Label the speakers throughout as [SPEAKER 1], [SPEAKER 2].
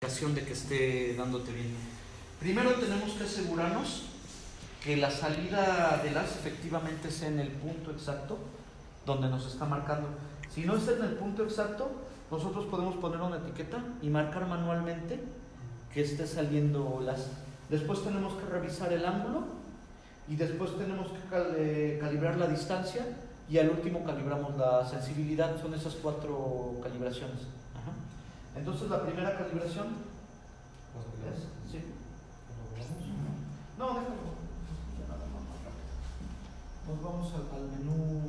[SPEAKER 1] de que esté dándote bien. Primero tenemos que asegurarnos que la salida del haz efectivamente sea en el punto exacto donde nos está marcando. Si no está en el punto exacto, nosotros podemos poner una etiqueta y marcar manualmente que esté saliendo el haz. Después tenemos que revisar el ángulo y después tenemos que calibrar la distancia y al último calibramos la sensibilidad. Son esas 4 calibraciones. Ajá. Entonces la primera calibración es, ¿sí? No, déjalo. Nos vamos al menú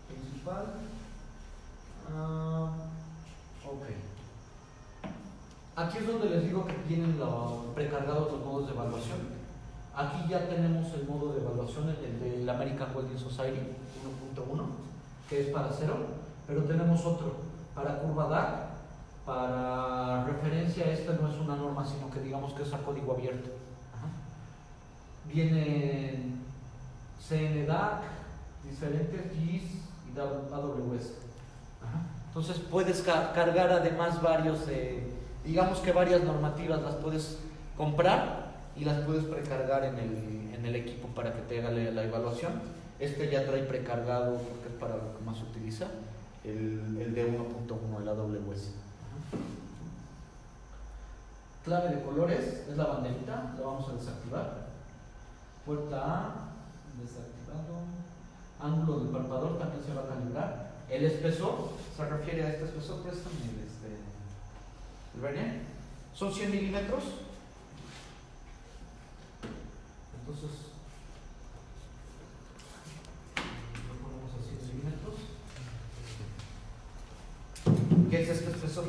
[SPEAKER 1] principal. Ok. Aquí es donde les digo que tienen precargados los modos de evaluación. Aquí ya tenemos el modo de evaluación, el del American Welding Society 1.1, que es para 0, pero tenemos otro para curva DAC. Para referencia, esta no es una norma, sino que digamos que es a código abierto. Ajá. Vienen CNDAC, diferentes GIS y AWS. Ajá. Entonces puedes cargar además varios, digamos que varias normativas las puedes comprar y las puedes precargar en el equipo para que te haga la evaluación. Este ya trae precargado, porque es para lo que más se utiliza, el de 1.1, el AWS. Clave de colores es la banderita, la vamos a desactivar. Puerta A, desactivado. Ángulo del palpador también se va a calibrar. El espesor se refiere a este espesor, préstame el vernier. Son 100 milímetros. Entonces, lo ponemos a 100 milímetros. ¿Qué es este espesor?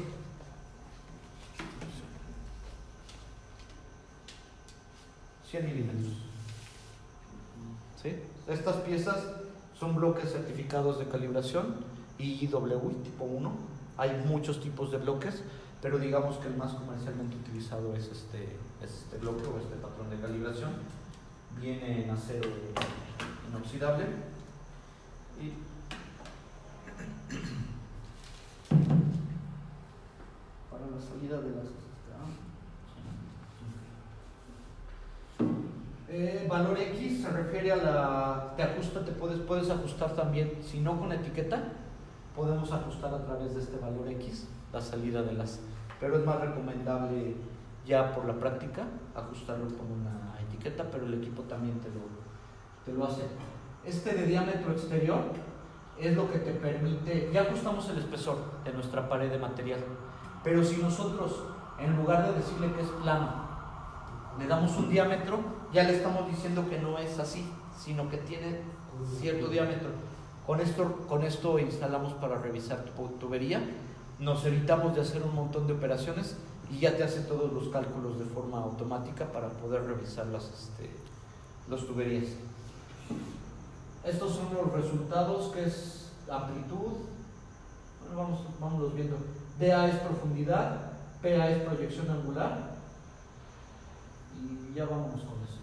[SPEAKER 1] milímetros. ¿Sí? Estas piezas son bloques certificados de calibración IEEE tipo 1. Hay muchos tipos de bloques, pero digamos que el más comercialmente utilizado es este bloque o este patrón de calibración. Viene en acero inoxidable y para la salida de las valor X se refiere a puedes ajustar también, si no con etiqueta, podemos ajustar a través de este valor X la salida de las, pero es más recomendable ya por la práctica ajustarlo con una etiqueta, pero el equipo también te lo hace. Este de diámetro exterior es lo que te permite, ya ajustamos el espesor de nuestra pared de material, pero si nosotros en lugar de decirle que es plano le damos un diámetro, ya le estamos diciendo que no es así, sino que tiene cierto diámetro. Con esto instalamos para revisar tu tubería, nos evitamos de hacer un montón de operaciones y ya te hace todos los cálculos de forma automática para poder revisar las tuberías. Estos son los resultados, que es amplitud, bueno, vamos viendo. DA es profundidad, PA es proyección angular y ya vámonos con eso.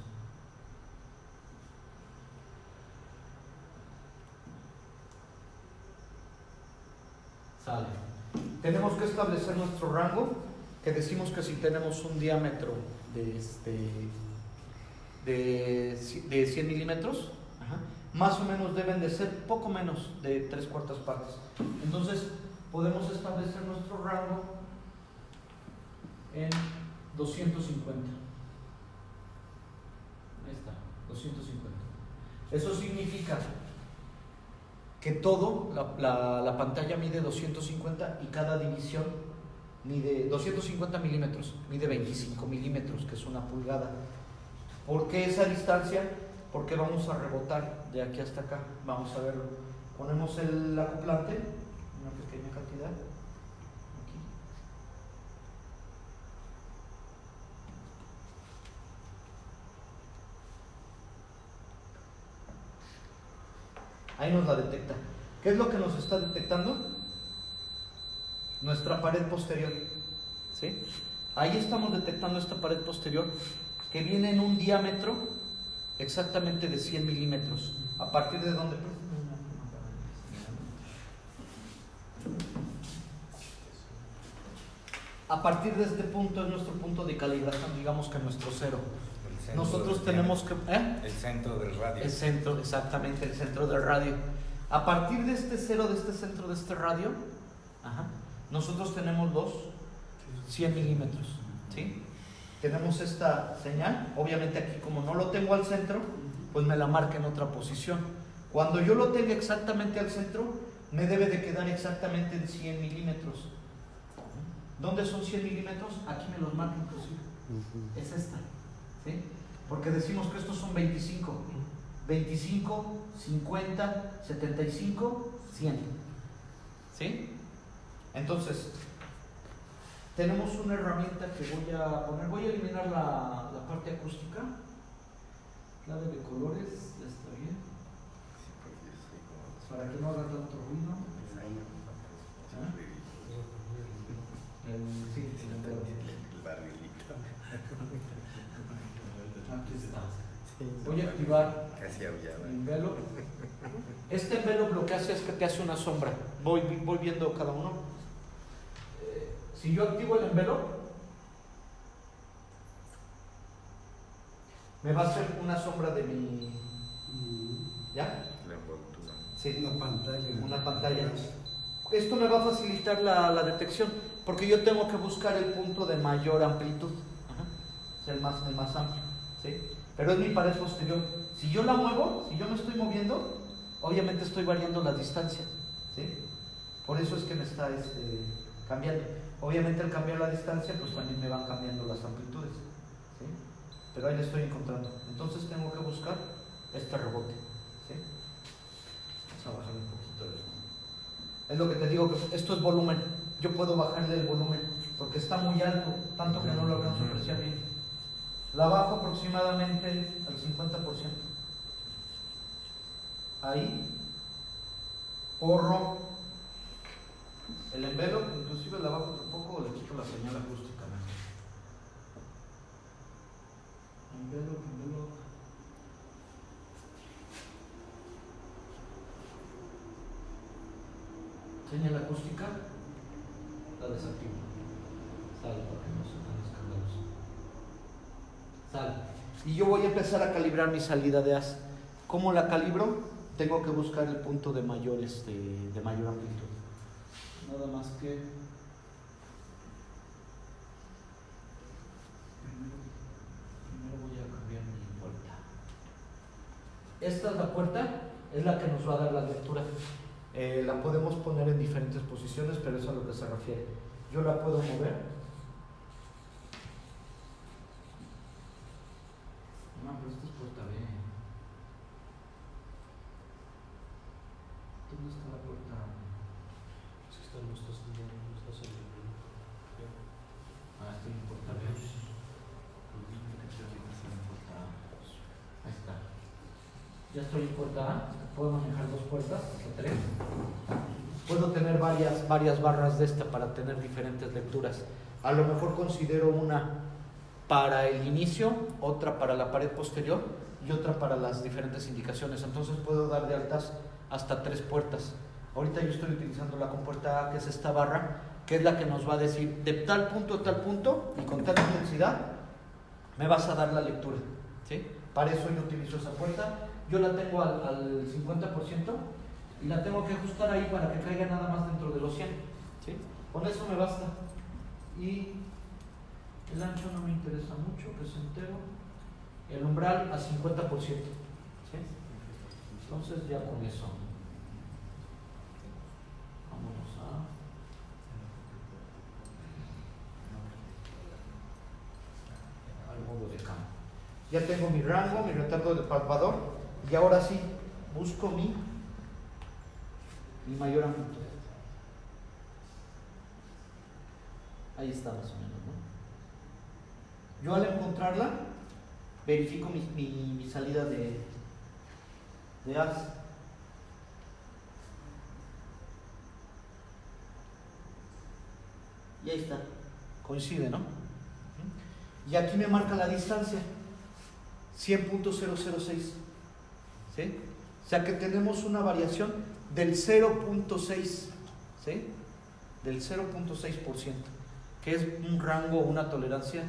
[SPEAKER 1] Sale. Tenemos que establecer nuestro rango, que decimos que si tenemos un diámetro de 100 milímetros, más o menos deben de ser poco menos de 3/4 partes. Entonces podemos establecer nuestro rango en 250. Ahí está, 250. Eso significa que todo, la pantalla mide 250 y cada división mide 250 milímetros, mide 25 milímetros, que es una pulgada. ¿Por qué esa distancia? Porque vamos a rebotar de aquí hasta acá. Vamos a verlo. Ponemos el acoplante, una pequeña cantidad. Aquí. Ahí nos la detecta. ¿Qué es lo que nos está detectando? Nuestra pared posterior. ¿Sí? Ahí estamos detectando esta pared posterior que viene en un diámetro exactamente de 100 milímetros. ¿A partir de dónde? A partir de este punto es nuestro punto de calibración, digamos que nuestro cero. Nosotros tenemos que...
[SPEAKER 2] El centro del radio.
[SPEAKER 1] El centro, exactamente, el centro del radio. A partir de este cero, de este centro de este radio, nosotros tenemos los 100 milímetros, ¿sí? Tenemos esta señal, obviamente aquí como no lo tengo al centro, pues me la marca en otra posición. Cuando yo lo tenga exactamente al centro, me debe de quedar exactamente en 100 milímetros. ¿Dónde son 100 milímetros? Aquí me los marca inclusive. Es esta, ¿sí? Porque decimos que estos son 25. 25, 50, 75, 100. ¿Sí? Entonces, tenemos una herramienta que voy a poner. Voy a eliminar la parte acústica. Clave de colores, ya está bien. Para que no haga tanto ruido. Sí, el barrilito. Aquí está. Voy a activar el envelope. Este envelope lo que hace es que te hace una sombra. Voy viendo cada uno. Si yo activo el envelope, me va a hacer una sombra de mi... ¿Ya? Sí, una pantalla. Esto me va a facilitar la detección, porque yo tengo que buscar el punto de mayor amplitud. Es el más amplio, ¿sí? Pero es mi pared posterior. Si yo la muevo, si yo me estoy moviendo, obviamente estoy variando la distancia, ¿sí? Por eso es que me está cambiando. Obviamente al cambiar la distancia, pues también me van cambiando las amplitudes, ¿sí? Pero ahí le estoy encontrando. Entonces tengo que buscar este rebote, ¿sí? Vamos a bajar un poquito el volumen. Es lo que te digo, que esto es volumen. Yo puedo bajarle el volumen porque está muy alto, tanto que no lo alcanzo a apreciar bien. La bajo aproximadamente al 50%. Ahí borro el envelope, inclusive la bajo un poco o le quito la señal acústica. Envelope. Señal acústica, la desactivo. Sale para que no se tan escandaloso. Sale. Y yo voy a empezar a calibrar mi salida de haz. ¿Cómo la calibro? Tengo que buscar el punto de mayor amplitud. Nada más que primero voy a cambiar mi puerta. Esta es la puerta, es la que nos va a dar la lectura. La podemos poner en diferentes posiciones, pero eso es a lo que se refiere. Yo la puedo mover. No, pero esta es puerta B. ¿Dónde está la puerta? Es que está en nuestras estoy en puerta B. Ahí está. Ya estoy en puerta A. Puedo manejar dos puertas, hasta 3. Puedo tener varias barras de esta para tener diferentes lecturas. A lo mejor considero una para el inicio, otra para la pared posterior y otra para las diferentes indicaciones. Entonces puedo dar de altas hasta 3 puertas. Ahorita yo estoy utilizando la compuerta A, que es esta barra, que es la que nos va a decir de tal punto a tal punto y con tal intensidad me vas a dar la lectura, ¿sí? Para eso yo utilizo esa puerta. Yo la tengo al 50% y la tengo que ajustar ahí para que caiga nada más dentro de los 100, ¿sí? Con eso me basta. Y el ancho no me interesa mucho, que es entero. El umbral a 50%, ¿sí? Entonces ya con eso vámonos al modo de campo. Ya tengo mi rango, mi retardo de palpador. Y ahora sí, busco mi mayor amplitud. Ahí está más o menos, ¿no? Yo al encontrarla, verifico mi salida de haz. Y ahí está, coincide, ¿no? Y aquí me marca la distancia, 100.006. ¿Sí? O sea que tenemos una variación del 0.6, ¿sí? Del 0.6%, que es un rango, una tolerancia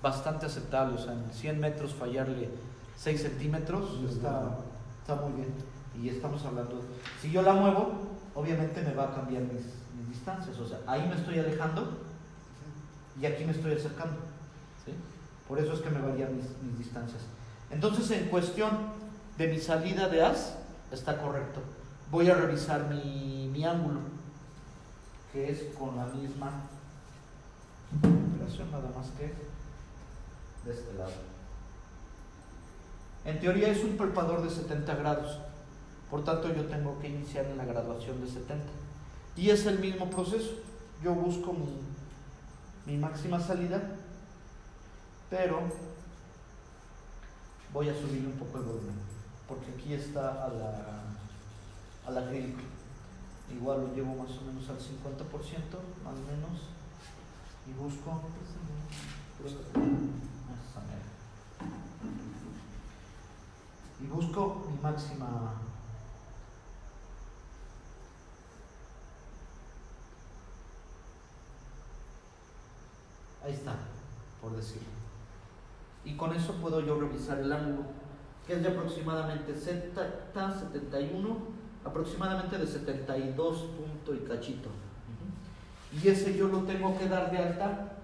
[SPEAKER 1] bastante aceptable. O sea, en 100 metros fallarle 6 centímetros está muy bien. Y estamos hablando, si yo la muevo, obviamente me va a cambiar mis distancias. O sea, ahí me estoy alejando y aquí me estoy acercando, ¿sí? Por eso es que me varían mis distancias. Entonces, en cuestión de mi salida de haz, está correcto. Voy a revisar mi ángulo, que es con la misma operación, nada más que de este lado. En teoría es un palpador de 70 grados, por tanto yo tengo que iniciar en la graduación de 70. Y es el mismo proceso. Yo busco mi máxima salida, pero voy a subir un poco el volumen, porque aquí está al acrílico. Igual lo llevo más o menos al 50%, más o menos, y busco mi máxima. Ahí está, por decirlo. Y con eso puedo yo revisar el ángulo, que es de aproximadamente 71, aproximadamente de 72 punto y cachito. Y ese yo lo tengo que dar de alta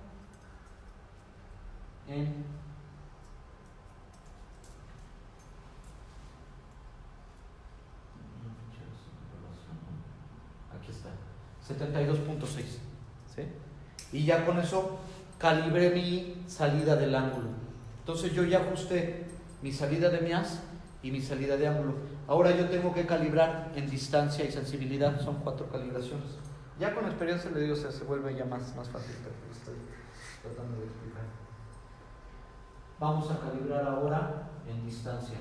[SPEAKER 1] en aquí está, 72.6, ¿sí? Y ya con eso calibré mi salida del ángulo. Entonces yo ya ajusté mi salida de mi haz y mi salida de ángulo. Ahora yo tengo que calibrar en distancia y sensibilidad. Son 4 calibraciones. Ya con experiencia le digo, se vuelve ya más fácil, pero estoy tratando de explicar. Vamos a calibrar ahora en distancia.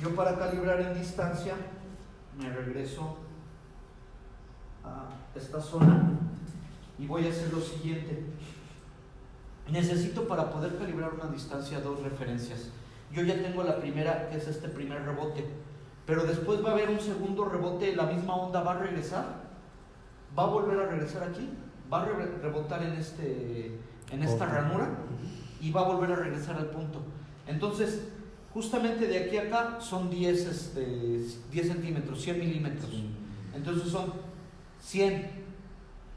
[SPEAKER 1] Yo para calibrar en distancia me regreso a esta zona y voy a hacer lo siguiente. Necesito, para poder calibrar una distancia, 2 referencias. Yo ya tengo la primera, que es este primer rebote, pero después va a haber un segundo rebote. La misma onda va a regresar, va a volver a regresar aquí, va a rebotar en esta ranura y va a volver a regresar al punto. Entonces, justamente de aquí a acá son 10 centímetros, 100 milímetros. Entonces son 100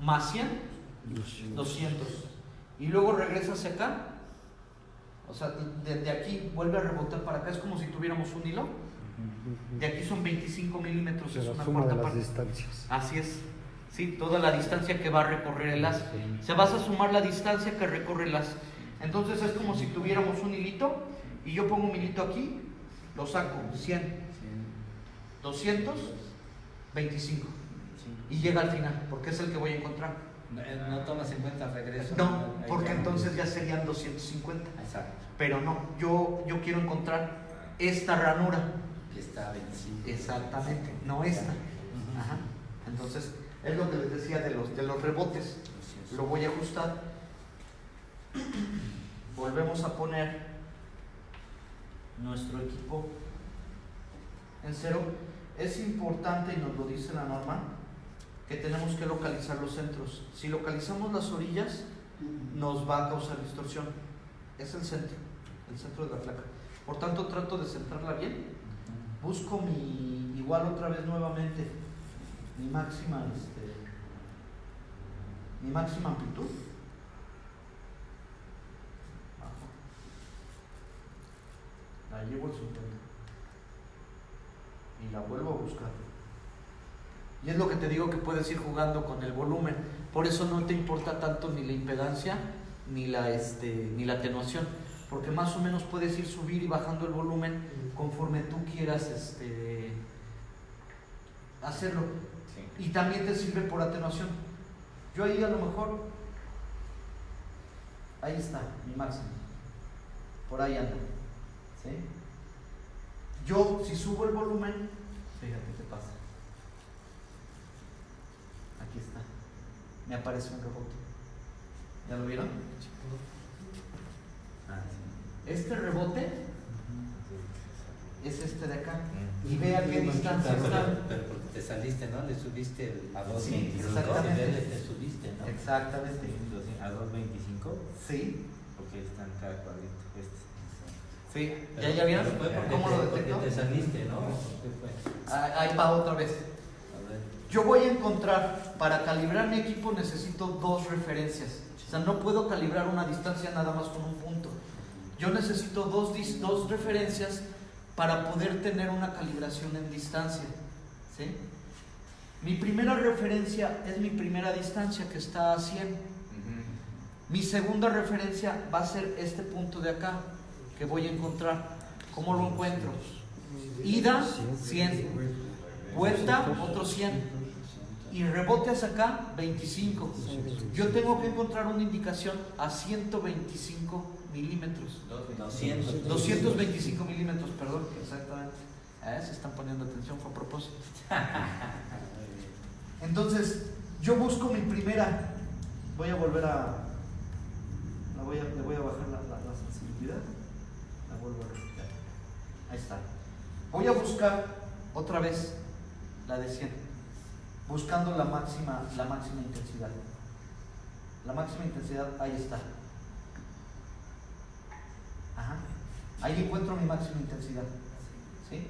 [SPEAKER 1] más 100, 200. Y luego regresa hacia acá. O sea, de aquí vuelve a rebotar para acá. Es como si tuviéramos un hilo. De aquí son 25 milímetros. Es una cuarta parte.
[SPEAKER 2] Distancias.
[SPEAKER 1] Así es. Sí, toda la distancia que va a recorrer el haz. Se vas a sumar la distancia que recorre el haz. Entonces es como si tuviéramos un hilito. Y yo pongo un hilito aquí, lo saco, 100, 200, 25. Y llega al final, porque es el que voy a encontrar.
[SPEAKER 3] No tomas en cuenta el regreso.
[SPEAKER 1] No, porque entonces ya serían 250.
[SPEAKER 3] Exacto.
[SPEAKER 1] Pero no, yo quiero encontrar esta ranura.
[SPEAKER 3] Que está 25.
[SPEAKER 1] Exactamente, no esta. Ajá. Entonces, es lo que les decía de los rebotes. Lo voy a ajustar. Volvemos a poner nuestro equipo en cero. Es importante, y nos lo dice la norma, que tenemos que localizar los centros. Si localizamos las orillas, nos va a causar distorsión. Es el centro de la placa. Por tanto, trato de centrarla bien. Busco igual otra vez nuevamente, mi máxima amplitud. La llevo al 50 y la vuelvo a buscar. Y es lo que te digo, que puedes ir jugando con el volumen. Por eso no te importa tanto ni la impedancia ni la atenuación, porque más o menos puedes ir subir y bajando el volumen conforme tú quieras hacerlo. Sí. Y también te sirve por atenuación. Yo ahí a lo mejor, ahí está mi máximo, por ahí anda. ¿Sí? Yo, si subo el volumen, fíjate qué pasa. Aquí está. Me aparece un rebote. ¿Ya lo vieron? Ah, sí. Este rebote es este de acá. Y ve a qué distancia está.
[SPEAKER 3] Pero porque te saliste, ¿no? Le subiste a 2.25.
[SPEAKER 1] Sí, exactamente.
[SPEAKER 3] Te subiste, ¿no?
[SPEAKER 1] Exactamente.
[SPEAKER 2] A 2.25,
[SPEAKER 1] Sí,
[SPEAKER 2] porque están cada cuadrito.
[SPEAKER 1] sí.
[SPEAKER 3] Pero-
[SPEAKER 1] ¿Ya vieron?
[SPEAKER 3] pero fue porque
[SPEAKER 1] ¿Cómo lo
[SPEAKER 3] porque
[SPEAKER 1] detectó?
[SPEAKER 3] te saliste, ¿no? ¿Qué fue?
[SPEAKER 1] Ahí va otra vez.
[SPEAKER 3] A ver.
[SPEAKER 1] Yo voy a encontrar, para calibrar mi equipo necesito dos referencias. O sea, no puedo calibrar una distancia nada más con un punto. Yo necesito dos referencias para poder tener una calibración en distancia. ¿Sí? Mi primera referencia es mi primera distancia, que está a 100. Mi segunda referencia va a ser este punto de acá, que voy a encontrar. ¿Cómo lo encuentro? Ida, 100. Vuelta, otro 100. Y rebote hacia acá, 25. Yo tengo que encontrar una indicación a 125 milímetros. 225 milímetros, perdón, exactamente. Se están poniendo atención, fue a propósito. Entonces, yo busco mi primera. Voy a volver a. Le voy a bajar la sensibilidad. La vuelvo a replicar. Ahí está. Voy a buscar otra vez la de 100. Buscando la máxima intensidad. La máxima intensidad, ahí está. Ajá. Ahí encuentro mi máxima intensidad. ¿Sí?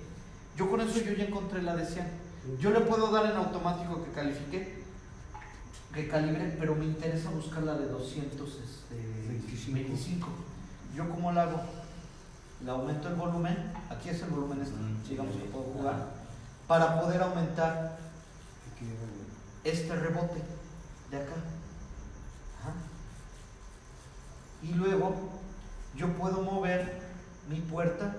[SPEAKER 1] Yo con eso yo ya encontré la de 100. Yo le puedo dar en automático que califique, que calibre, pero me interesa buscar la de 225. ¿Yo cómo la hago? Le aumento el volumen. Aquí es el volumen digamos que puedo jugar, para poder aumentar este rebote de acá. Ajá. Y luego yo puedo mover mi puerta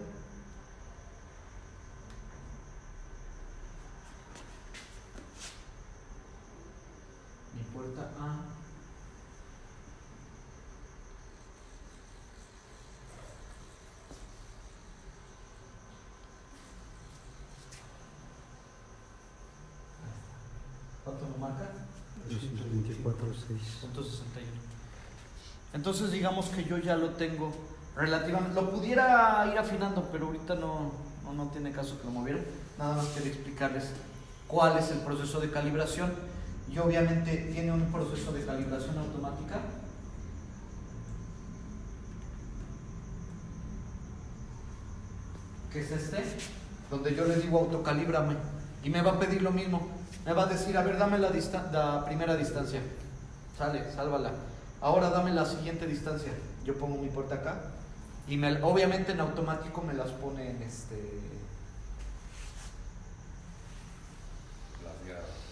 [SPEAKER 1] A. ¿Cuánto me marca?
[SPEAKER 4] 224.6.
[SPEAKER 1] .61. Entonces digamos que yo ya lo tengo relativamente. Lo pudiera ir afinando, pero ahorita no tiene caso que lo moviera. Nada más quería explicarles cuál es el proceso de calibración. Y obviamente tiene un proceso de calibración automática. Que es este, donde yo le digo autocalíbrame. Y me va a pedir lo mismo. Me va a decir, a ver, dame la primera distancia. Sale, sálvala. Ahora dame la siguiente distancia. Yo pongo mi puerta acá. Y obviamente en automático me las pone en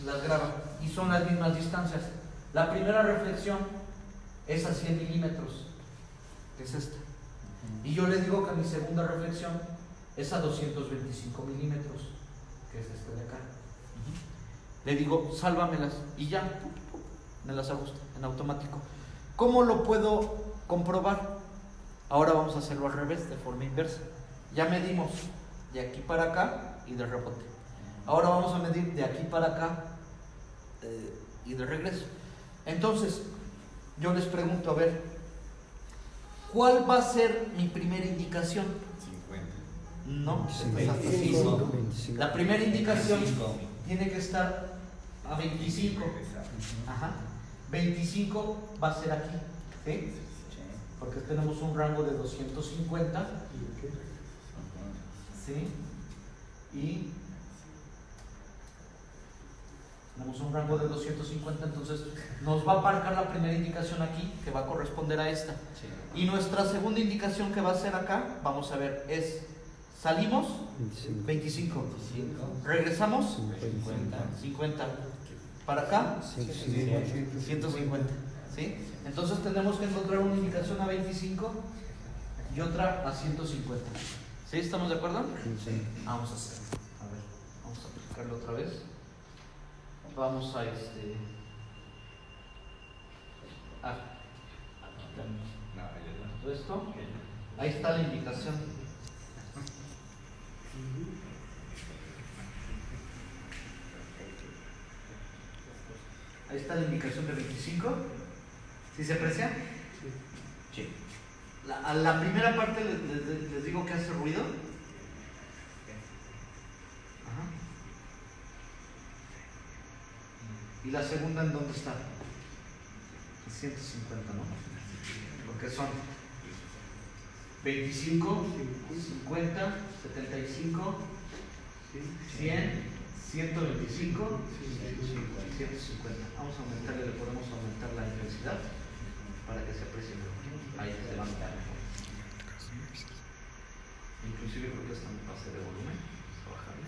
[SPEAKER 1] las graba. Y son las mismas distancias. La primera reflexión es a 100 milímetros, que es esta. Y yo le digo que mi segunda reflexión es a 225 milímetros, que es este de acá. Le digo, sálvamelas, y ya, me las ajusta en automático. ¿Cómo lo puedo comprobar? Ahora vamos a hacerlo al revés, de forma inversa. Ya medimos de aquí para acá y de rebote. Ahora vamos a medir de aquí para acá y de regreso. Entonces, yo les pregunto, a ver, ¿cuál va a ser mi primera indicación?
[SPEAKER 3] 50.
[SPEAKER 1] No,
[SPEAKER 4] 25.
[SPEAKER 1] la primera indicación tiene que estar a 25. Ajá. 25 va a ser aquí, ¿sí? Porque tenemos un rango de 250, ¿sí? Y tenemos un rango de 250, entonces nos va a marcar la primera indicación aquí, que va a corresponder a esta. Y nuestra segunda indicación que va a ser acá, vamos a ver, es salimos 25, regresamos 50, para acá 150, ¿sí? Entonces tenemos que encontrar una indicación a 25 y otra a 150. ¿Sí? ¿Estamos de acuerdo? Vamos a hacerlo. A ver, vamos a aplicarlo otra vez. Vamos a todo esto. Ahí está la indicación. Ahí está la indicación de 25. ¿Sí se aprecia? Sí. A la primera parte les digo que hace ruido. Ajá. ¿Y la segunda en dónde está? 150, ¿no? Porque son 25, 50, 75, 100, 125, 150. Vamos a aumentarle, le podemos aumentar la intensidad para que se aprecie mejor. Ahí se va a notar mejor. Inclusive creo que hasta me pase de volumen. Vamos a bajarle.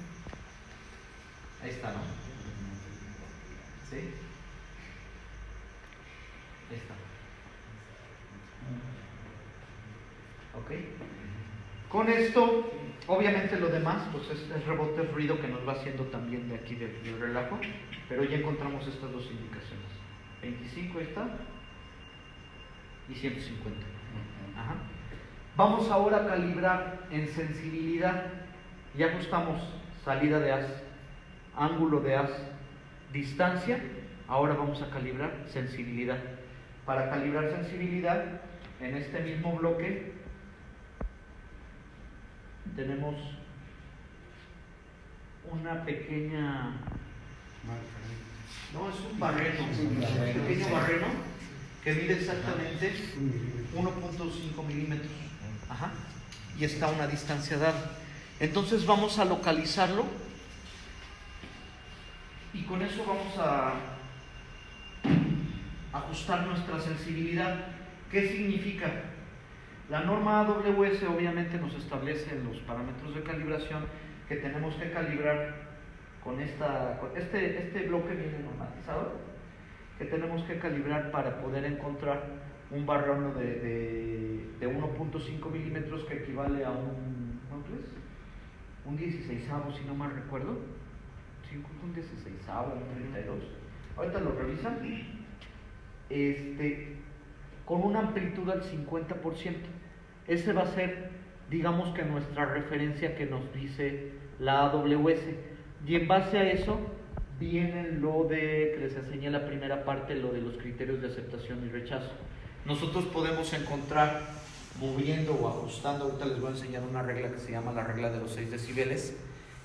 [SPEAKER 1] Ahí está, ¿no? ¿Sí? Ahí está. ¿Ok? Con esto, obviamente lo demás, pues es rebote, es ruido que nos va haciendo también de aquí del relajo, pero ya encontramos estas dos indicaciones. 25 está y 150. Ajá. Vamos ahora a calibrar en sensibilidad. Ya ajustamos salida de haz, ángulo de haz, distancia. Ahora vamos a calibrar sensibilidad. Para calibrar sensibilidad, en este mismo bloque tenemos una pequeña... No, es un barreno, un pequeño barreno que mide exactamente 1.5 milímetros. Ajá. Y está a una distancia dada. Entonces vamos a localizarlo y con eso vamos a ajustar nuestra sensibilidad. ¿Qué significa? La norma AWS obviamente nos establece en los parámetros de calibración que tenemos que calibrar con este bloque viene normatizado, que tenemos que calibrar para poder encontrar un barreno de 1.5 milímetros que equivale a ¿cuánto es? Un 16avo, si no mal recuerdo. Sí, un 16avo, un 32. Ahorita lo revisan. Con una amplitud al 50%. Ese va a ser, digamos que nuestra referencia que nos dice la AWS. Y en base a eso viene lo que les enseñé en la primera parte, lo de los criterios de aceptación y rechazo. Nosotros podemos encontrar, moviendo o ajustando, ahorita les voy a enseñar una regla que se llama la regla de los 6 decibeles,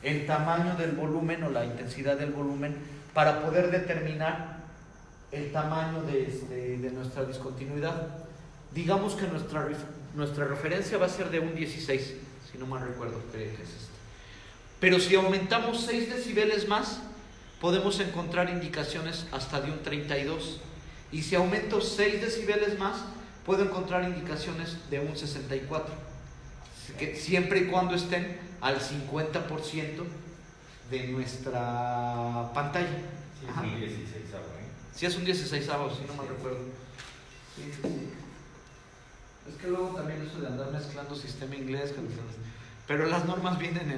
[SPEAKER 1] el tamaño del volumen o la intensidad del volumen para poder determinar el tamaño de nuestra discontinuidad. Digamos que nuestra referencia va a ser de un 16, si no mal recuerdo, creo que es este. Pero si aumentamos 6 decibeles más, podemos encontrar indicaciones hasta de un 32. Y si aumento 6 decibeles más, puedo encontrar indicaciones de un 64. Que siempre y cuando estén al 50% de nuestra pantalla.
[SPEAKER 3] Sí, es un 16avo, ¿eh?
[SPEAKER 1] Sí, es un 16avo, si no mal recuerdo. Sí. Es que luego también eso de andar mezclando sistema inglés, pero las normas vienen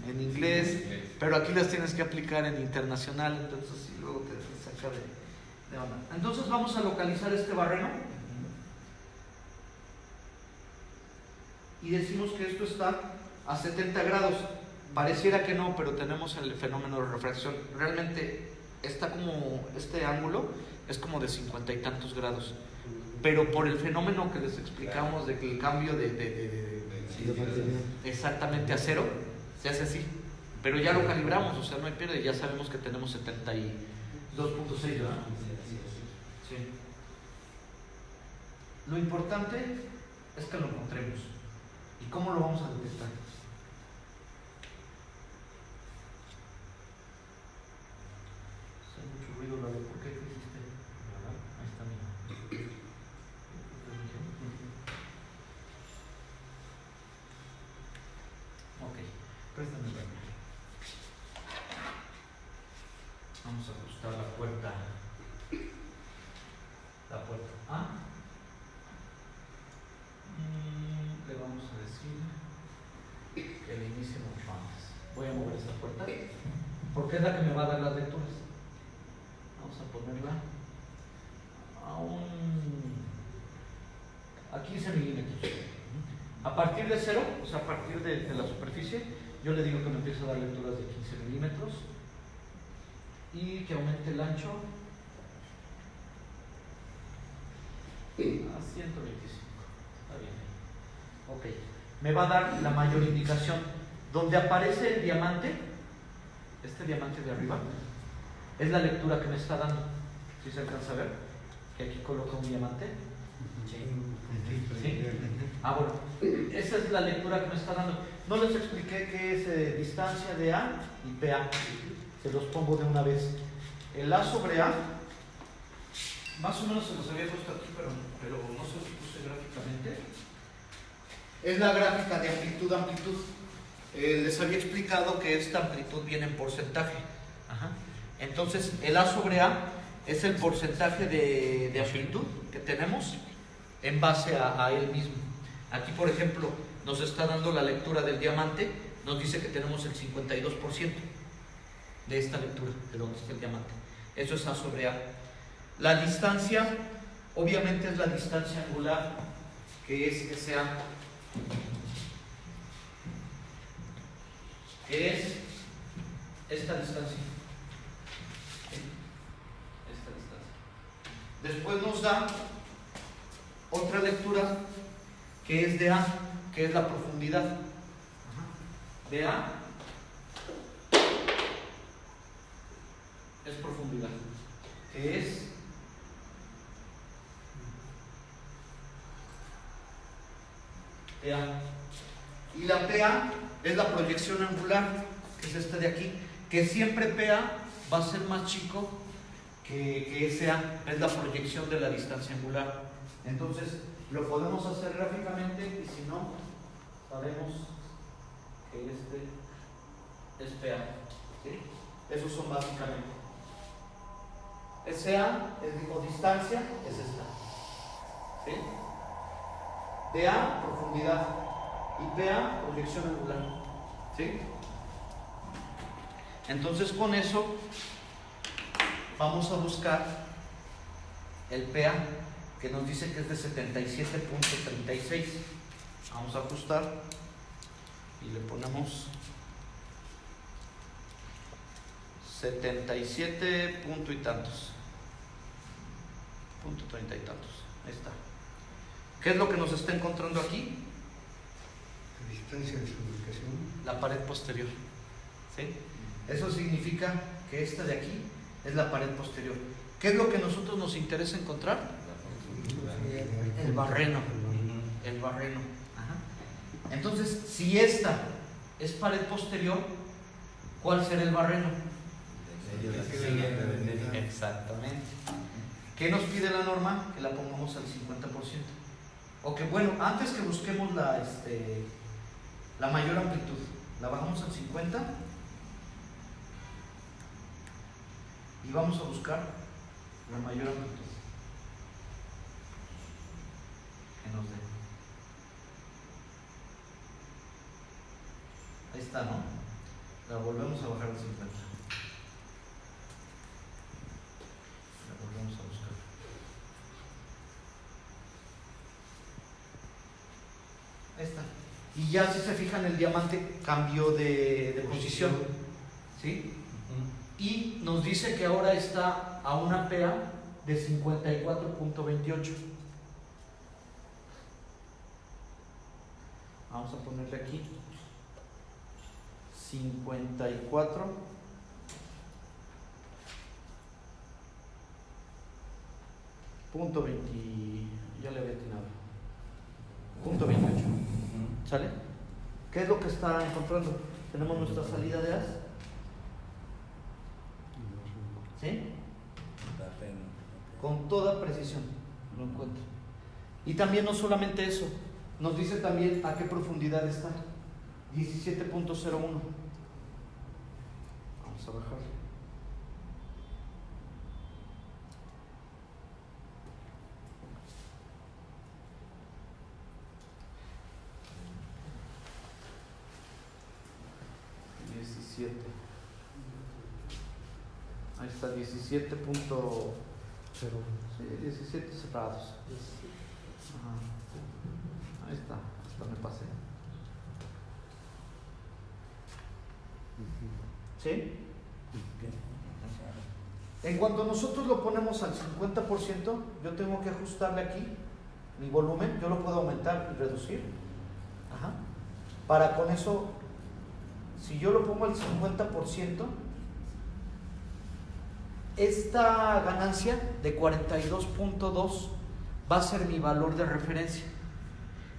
[SPEAKER 1] en inglés, pero aquí las tienes que aplicar en internacional, entonces sí, luego te saca de onda. Entonces vamos a localizar este barreno y decimos que esto está a 70 grados. Pareciera que no, pero tenemos el fenómeno de refracción. Realmente está como, este ángulo es como de 50 y tantos grados, pero por el fenómeno que les explicamos de que el cambio exactamente a cero se hace así, pero ya lo calibramos, o sea, no hay pierde, ya sabemos que tenemos 72.6, ¿verdad? Sí. Lo importante es que lo encontremos. ¿Y cómo lo vamos a detectar? Hace mucho ruido, la de ¿por qué hiciste? Ahí está, mira. Ok, préstame la mía. Vamos a ajustar la puerta. La puerta A. Le vamos a decir que le inicie mucho antes. Voy a mover esa puerta porque es la que me va a dar las lecturas. Vamos a ponerla a 15 milímetros. A partir de cero, o sea, a partir de la superficie, yo le digo que me empiece a dar lecturas de 15 milímetros y que aumente el ancho a 125. Está bien. Ok. Me va a dar la mayor indicación. Donde aparece el diamante, este diamante de arriba, es la lectura que me está dando. ¿Sí se alcanza a ver? Que aquí coloca un diamante. ¿Sí? Ah, bueno. Esa es la lectura que me está dando. No les expliqué qué es distancia de A y PA. Se los pongo de una vez. El A sobre A, más o menos se los había puesto aquí, pero no se los puse gráficamente. Es la gráfica de amplitud-amplitud. Les había explicado que esta amplitud viene en porcentaje. Ajá. Entonces, el A sobre A es el porcentaje de amplitud que tenemos en base a él mismo. Aquí, por ejemplo, nos está dando la lectura del diamante, nos dice que tenemos el 52% de esta lectura, de donde está el diamante. Eso es A sobre A. La distancia, obviamente, es la distancia angular, que es SA, que es esta distancia. Esta distancia. Después nos da otra lectura que es de A, que es la profundidad. De A es profundidad, que es PA. Y la PA es la proyección angular, que es esta de aquí, que siempre PA va a ser más chico que SA, es la proyección de la distancia angular. Entonces, lo podemos hacer gráficamente y si no, sabemos que este es PA. ¿Sí? Esos son básicamente. SA o distancia es esta. ¿Sí? DA, profundidad, y PA, proyección angular. ¿Sí? Entonces con eso vamos a buscar el PA, que nos dice que es de 77.36. Vamos a ajustar y le ponemos 77 punto y tantos, punto 30 y tantos. Ahí está. ¿Qué es lo que nos está encontrando aquí?
[SPEAKER 4] La distancia de su ubicación.
[SPEAKER 1] La pared posterior. ¿Sí? Eso significa que esta de aquí es la pared posterior. ¿Qué es lo que a nosotros nos interesa encontrar? El barreno. El barreno. Ajá. Entonces, si esta es pared posterior, ¿cuál será el barreno? Exactamente. ¿Qué nos pide la norma? Que la pongamos al 50%. Ok, bueno, antes que busquemos la mayor amplitud, la bajamos al 50 y vamos a buscar la mayor amplitud que nos dé. Ahí está, ¿no? La volvemos a bajar al 50. La volvemos a buscar. Ahí está. Y ya si se fijan, el diamante cambió de posición. ¿Sí? Y nos dice que ahora está a una PA de 54.28. Vamos a ponerle aquí 54.28. Ya le había atinado. Punto 28. ¿Sale? ¿Qué es lo que está encontrando? Tenemos nuestra salida de as. ¿Sí? Con toda precisión lo encuentro. Y también no solamente eso, nos dice también a qué profundidad está. 17.01. Vamos a bajar. Ahí está, 17 punto... Sí, 17 separados. Ajá. Ahí está, hasta me pasé. ¿Sí? En cuanto nosotros lo ponemos al 50%, yo tengo que ajustarle aquí mi volumen, yo lo puedo aumentar y reducir. Ajá. Para con eso, si yo lo pongo al 50%, esta ganancia de 42.2 va a ser mi valor de referencia.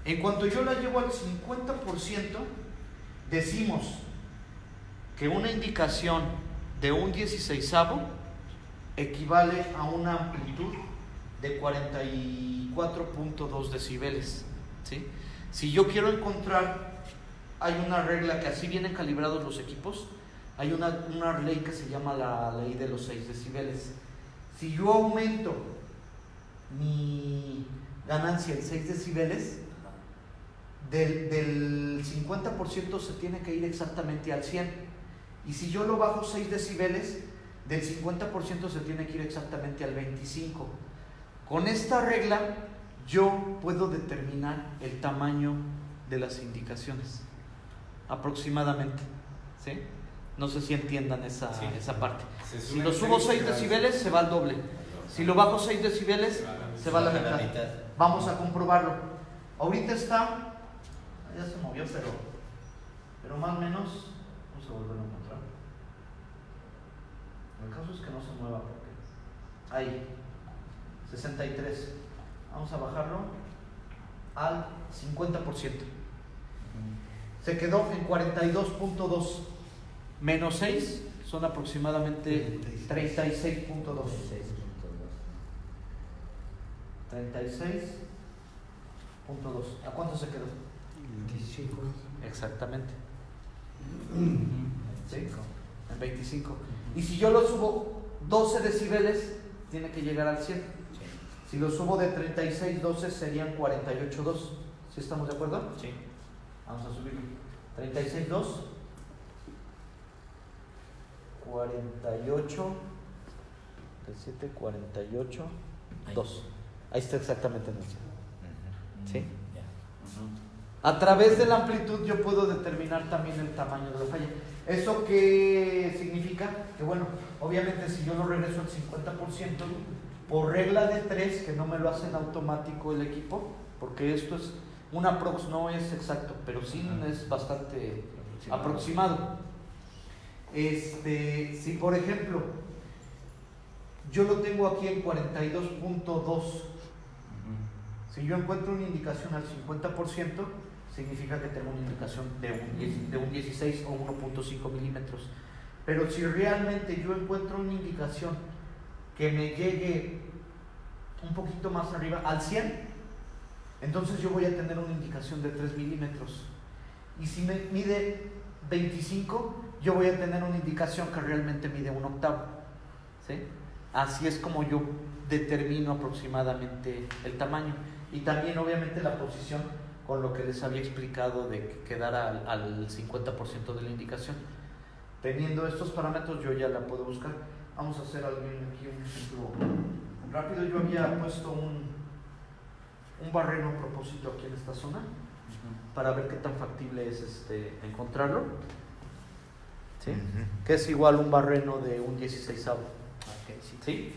[SPEAKER 1] En cuanto yo la llevo al 50%, decimos que una indicación de un 16avo equivale a una amplitud de 44.2 decibeles, ¿sí? Si yo quiero encontrar, hay una regla que así vienen calibrados los equipos, hay una ley que se llama la ley de los 6 decibeles. Si yo aumento mi ganancia en 6 decibeles, del 50% se tiene que ir exactamente al 100. Y si yo lo bajo 6 decibeles, del 50% se tiene que ir exactamente al 25. Con esta regla yo puedo determinar el tamaño de las indicaciones, aproximadamente, ¿sí? No sé si entiendan esa parte. Si lo subo 6 decibeles, se va al doble. Si lo bajo 6 decibeles, se va a la mitad. Vamos a comprobarlo. Ahorita está, ya se movió, pero más o menos, vamos a volver a encontrar. El caso es que no se mueva porque ahí, 63. Vamos a bajarlo al 50%. Se quedó en 42.2. Menos 6 son aproximadamente 36.2. 36.2. ¿A cuánto se quedó?
[SPEAKER 4] 25.
[SPEAKER 1] Exactamente. ¿Sí? En 25. Y si yo lo subo 12 decibeles, tiene que llegar al 100. Si lo subo de 36.12 serían 48.2. ¿Sí estamos de acuerdo?
[SPEAKER 2] Sí.
[SPEAKER 1] Vamos a subirlo. 36.2. 48. 37, 48, 2. Ahí está exactamente en el 100. ¿Sí? A través de la amplitud yo puedo determinar también el tamaño de la falla. ¿Eso qué significa? Que bueno, obviamente si yo lo regreso al 50%, por regla de 3, que no me lo hace en automático el equipo, porque esto es un aprox, no es exacto, pero sí es bastante aproximado. Si por ejemplo yo lo tengo aquí en 42.2, si yo encuentro una indicación al 50%, significa que tengo una indicación de un 16 o 1.5 milímetros. Pero si realmente yo encuentro una indicación que me llegue un poquito más arriba, al 100, entonces yo voy a tener una indicación de 3 milímetros. Y si me mide 25, yo voy a tener una indicación que realmente mide 1/8. ¿Sí? Así es como yo determino aproximadamente el tamaño. Y también obviamente la posición, con lo que les había explicado de que quedara al 50% de la indicación. Teniendo estos parámetros yo ya la puedo buscar. Vamos a hacer aquí un ejemplo rápido. Yo había puesto un barreno a propósito aquí en esta zona para ver qué tan factible es encontrarlo. ¿Sí? Que es igual un barreno de un 16avo. ¿Sí?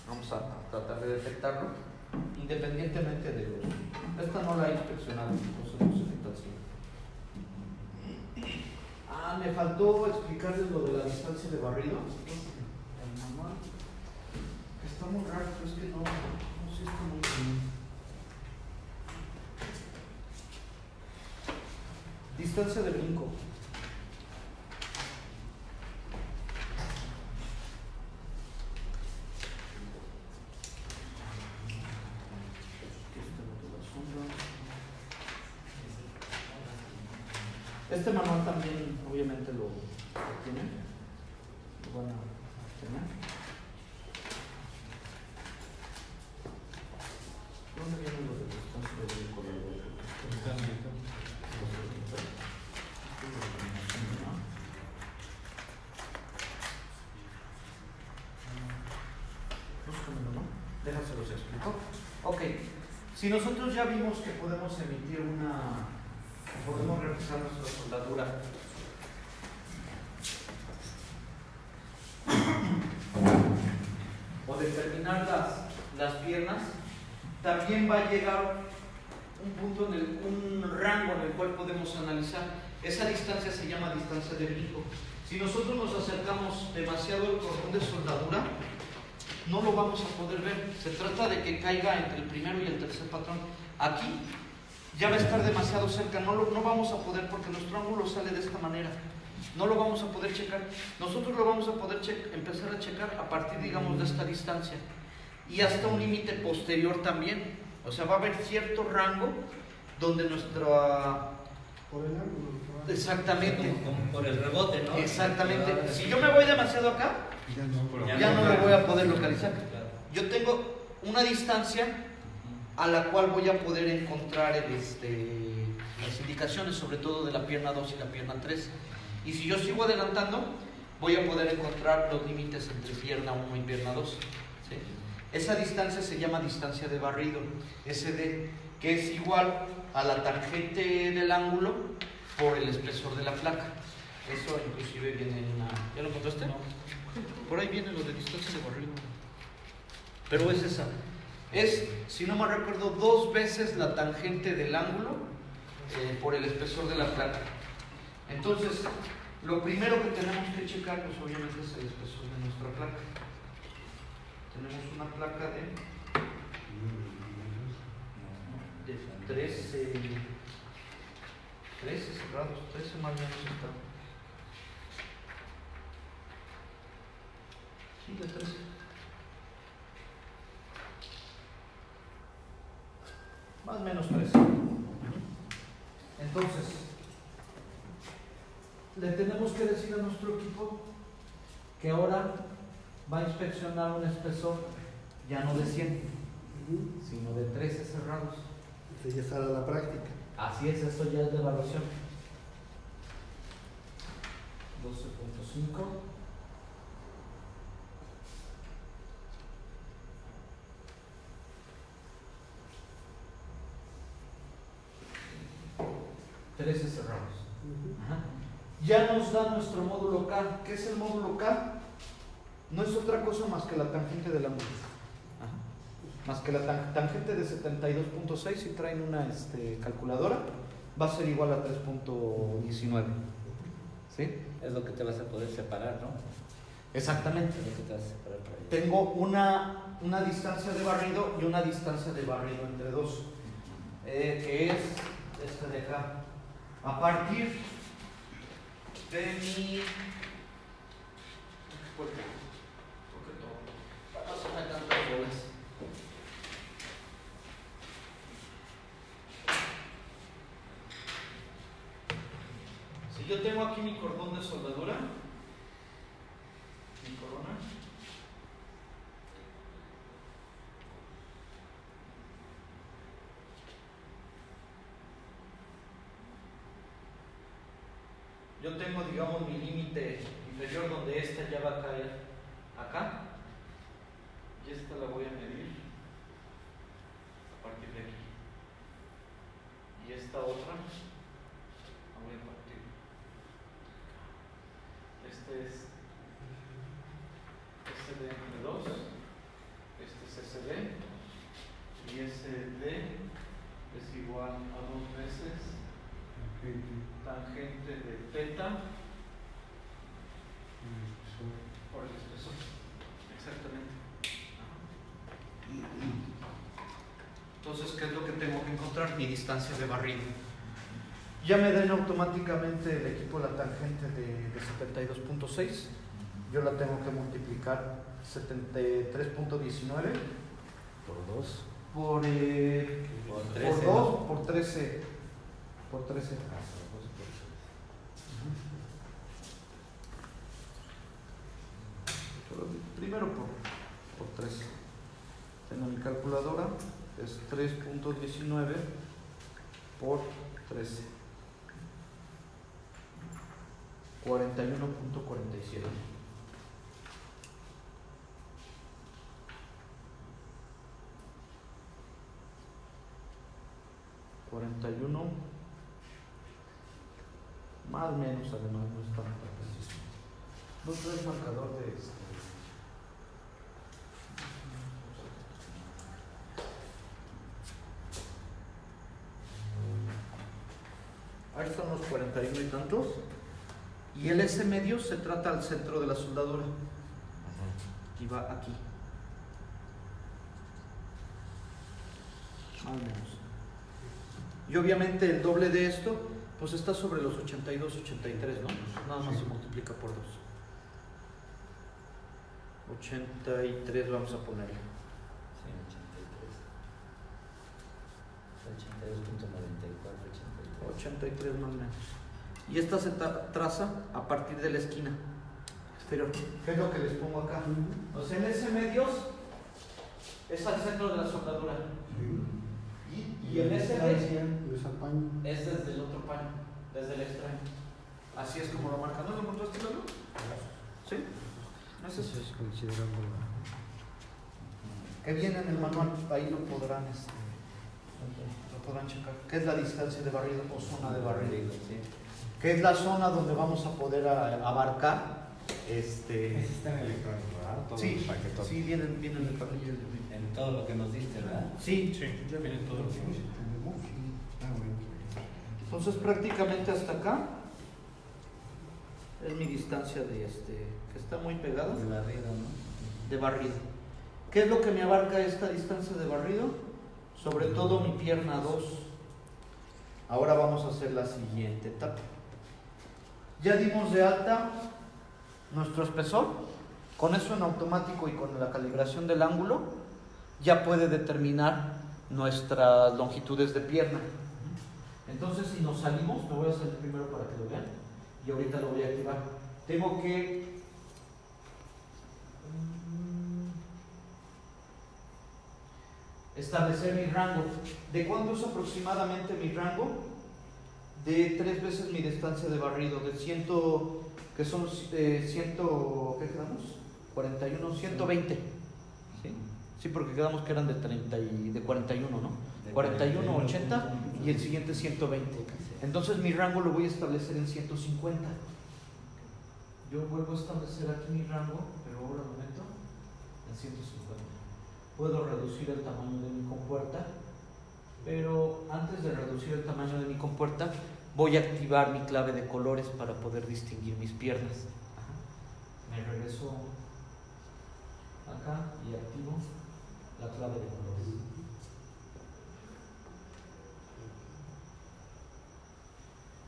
[SPEAKER 1] Vamos a tratar de detectarlo independientemente de los. Esta no la he inspeccionado, entonces no sé qué tal sigue. Me faltó explicarles lo de la distancia de barrido. El manual está muy raro, pero es que no sé, está muy bien. Distancia de brinco. Este manual también, obviamente, lo tiene. Lo van a tener. ¿Dónde vienen los de distancia de brinco? Búscamelo, ¿no? Déjaselos explico. Ok. Si nosotros ya vimos que podemos emitir podemos realizar nuestra soldadura o determinar las piernas, también va a llegar un rango en el cual podemos analizar. Esa distancia se llama distancia de brinco. Si nosotros nos acercamos demasiado al cordón de soldadura, no lo vamos a poder ver. Se trata de que caiga entre el primero y el tercer patrón. Aquí ya va a estar demasiado cerca, no vamos a poder, porque nuestro ángulo sale de esta manera. No lo vamos a poder checar. Nosotros lo vamos a poder empezar a checar a partir, digamos, de esta distancia y hasta un límite posterior también. O sea, va a haber cierto rango donde nuestra...
[SPEAKER 4] Por el ángulo.
[SPEAKER 1] Exactamente.
[SPEAKER 2] Como por el rebote, ¿no?
[SPEAKER 1] Exactamente. Si yo me voy demasiado acá, ya no lo voy a poder localizar. Yo tengo una distancia a la cual voy a poder encontrar las indicaciones, sobre todo de la pierna 2 y la pierna 3. Y si yo sigo adelantando, voy a poder encontrar los límites entre pierna 1 y pierna 2. ¿Sí? Esa distancia se llama distancia de barrido, SD, que es igual a la tangente del ángulo por el espesor de la placa. Eso inclusive viene en una... ¿Ya lo encontraste? No. Por ahí viene lo de distancia de barrido. Pero es esa. Es, si no me recuerdo, 2 veces la tangente del ángulo por el espesor de la placa. Entonces, lo primero que tenemos que checar, pues obviamente es el espesor de nuestra placa. Tenemos una placa de 13 cerrados, 13 más o menos está. Sí, de 13. Más o menos 13. Entonces, le tenemos que decir a nuestro equipo que ahora va a inspeccionar un espesor ya no de 100, sino de 13 cerrados.
[SPEAKER 4] Entonces ya estará la práctica.
[SPEAKER 1] Así es, esto ya es de evaluación. 12.5. Trece cerrados. Ajá. Ya nos da nuestro módulo K. ¿Qué es el módulo K? No es otra cosa más que la tangente del ángulo. Más que la tangente de 72.6, si traen una calculadora, va a ser igual a 3.19. ¿Sí?
[SPEAKER 2] Es lo que te vas a poder separar, ¿no?
[SPEAKER 1] Exactamente.
[SPEAKER 2] Es lo que te vas a separar por ahí.
[SPEAKER 1] Tengo una distancia de barrido y una distancia de barrido entre dos, que es esta de acá. A partir de mi... Si yo tengo aquí mi cordón de soldadura, mi corona, yo tengo, digamos, mi límite inferior donde esta ya va a caer acá, y esta la voy a medir a partir de aquí, y esta otra la voy a partir. Este es SD entre 2, este es SD, y SD es igual a 2 veces tangente de θ por el espesor. Exactamente. Entonces, ¿qué es lo que tengo que encontrar? Mi distancia de barrido. Ya me den automáticamente el equipo la tangente de 72.6. Yo la tengo que multiplicar 73.19
[SPEAKER 2] Por 2.
[SPEAKER 1] por
[SPEAKER 2] 13.
[SPEAKER 1] 2 por 13. Por 13. Primero por 13. Tengo mi calculadora, es 3.19 por 13. 41.47. Más o menos, además, no es tan preciso. No traes marcador de altos y el S medio se trata al centro de la soldadura y va aquí, más o menos. Y obviamente el doble de esto pues está sobre los 82, 83, ¿no? Nada más se multiplica por 2. 83 vamos a ponerle.
[SPEAKER 2] Sí, 83. 82.94,
[SPEAKER 1] 83 más o menos. Y esta se traza a partir de la esquina exterior. ¿Qué es lo que les pongo acá? O sea, en ese medios es al centro de la soldadura. Y en ese es desde el otro paño, desde el extremo. Así es como lo marcan. ¿No lo encontraste, Lalo? ¿Sí? ¿No es eso?
[SPEAKER 4] Considerando
[SPEAKER 1] Que viene en el manual, ahí lo podrán checar. ¿Qué es la distancia de barrido o zona de barrido?
[SPEAKER 2] sí.
[SPEAKER 1] ¿Qué es la zona donde vamos a poder abarcar?
[SPEAKER 3] Ese está en electrónico, ¿verdad? Todo
[SPEAKER 1] Sí,
[SPEAKER 3] el paquete.
[SPEAKER 1] sí, vienen en el paquete.
[SPEAKER 2] En todo lo que nos diste, ¿verdad?
[SPEAKER 1] Sí,
[SPEAKER 3] Ya viene todo lo que
[SPEAKER 1] entonces prácticamente hasta acá es mi distancia de que está muy pegada
[SPEAKER 2] De barrido, ¿no?
[SPEAKER 1] de barrido. ¿Qué es lo que me abarca esta distancia de barrido? Sobre todo mi pierna 2. Ahora vamos a hacer la siguiente etapa. Ya dimos de alta nuestro espesor. Con eso en automático y con la calibración del ángulo ya puede determinar nuestras longitudes de pierna. Entonces si nos salimos, lo voy a hacer primero para que lo vean y ahorita lo voy a activar. Tengo que establecer mi rango. ¿De cuánto es aproximadamente mi rango? De 3 veces mi distancia de barrido, de 100, que son 100, ¿qué quedamos? 41, 120. ¿Sí? Sí, porque quedamos que eran de 30 y de 41, ¿no? 41, 80 y el siguiente 120. Entonces mi rango lo voy a establecer en 150. Yo vuelvo a establecer aquí mi rango, pero ahora un momento, en 150. Puedo reducir el tamaño de mi compuerta, pero antes de reducir el tamaño de mi compuerta, voy a activar mi clave de colores para poder distinguir mis piernas. Me regreso acá y activo la clave de colores.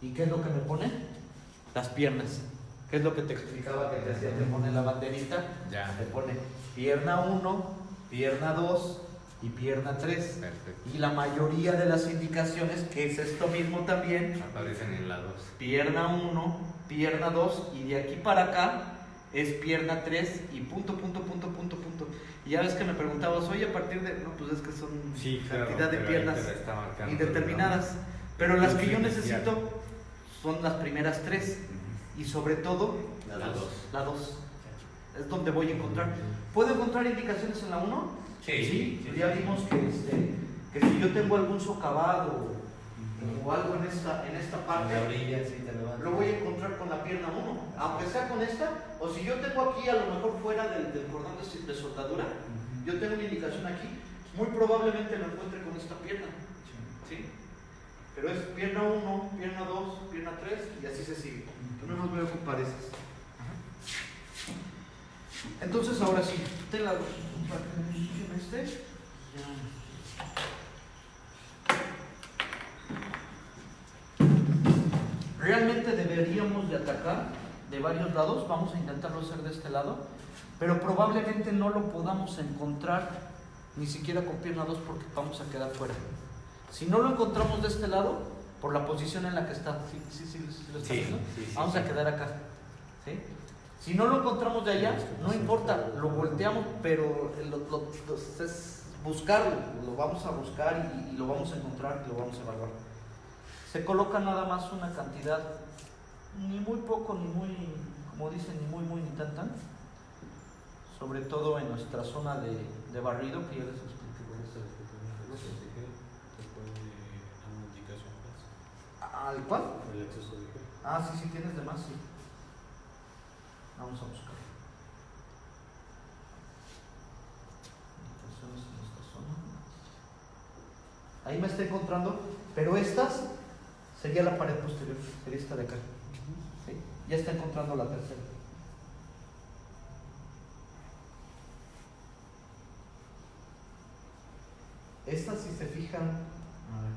[SPEAKER 1] ¿Y qué es lo que me pone? Las piernas. ¿Qué es lo que te explicaba que te hacía? Te pone la banderita,
[SPEAKER 3] Ya.
[SPEAKER 1] te pone pierna 1, pierna 2 y pierna 3.
[SPEAKER 3] Perfecto.
[SPEAKER 1] Y la mayoría de las indicaciones, que es esto mismo también,
[SPEAKER 3] Aparecen en la 2.
[SPEAKER 1] pierna 1, pierna 2 y de aquí para acá es pierna 3 y punto. Y ya ves que me preguntabas, oye, a partir de... No, pues es que son cantidad de piernas indeterminadas. Pero las que yo necesito son las primeras 3 y sobre todo
[SPEAKER 2] La dos.
[SPEAKER 1] la 2. Es donde voy a encontrar. ¿Puedo encontrar indicaciones en la 1?
[SPEAKER 3] Sí.
[SPEAKER 1] Ya vimos que si yo tengo algún socavado o algo en esta
[SPEAKER 2] En la
[SPEAKER 1] parte,
[SPEAKER 2] orilla, sí, te levantas.
[SPEAKER 1] lo voy a encontrar con la pierna 1, aunque sea con esta, o si yo tengo aquí a lo mejor fuera del cordón de soldadura, yo tengo una indicación aquí, muy probablemente lo encuentre con esta pierna, ¿sí? Pero es pierna 1, pierna 2, pierna 3 y así se sigue. Yo no nos voy a ocupar esas. Entonces ahora sí, te la para que me funcione Realmente deberíamos de atacar de varios lados, vamos a intentarlo hacer de este lado, pero probablemente no lo podamos encontrar ni siquiera con pierna 2 porque vamos a quedar fuera. Si no lo encontramos de este lado, por la posición en la que está, ¿sí lo está viendo? Vamos a quedar acá, ¿sí? Si no lo encontramos de allá, no importa, lo volteamos, pero es buscarlo, lo vamos a buscar y lo vamos a encontrar y lo vamos a evaluar. Se coloca nada más una cantidad, ni muy poco, ni muy, como dicen, ni muy, ni tan, sobre todo en nuestra zona de barrido, que ya les expliqué. ¿Al cual?
[SPEAKER 4] el exceso de gel.
[SPEAKER 1] Ah, sí, tienes de más, sí. Vamos a buscar. Indicaciones en esta zona. Ahí me está encontrando, pero estas sería la pared posterior, sería esta de acá. ¿sí? Ya está encontrando la tercera. Esta, si se fijan, a ver,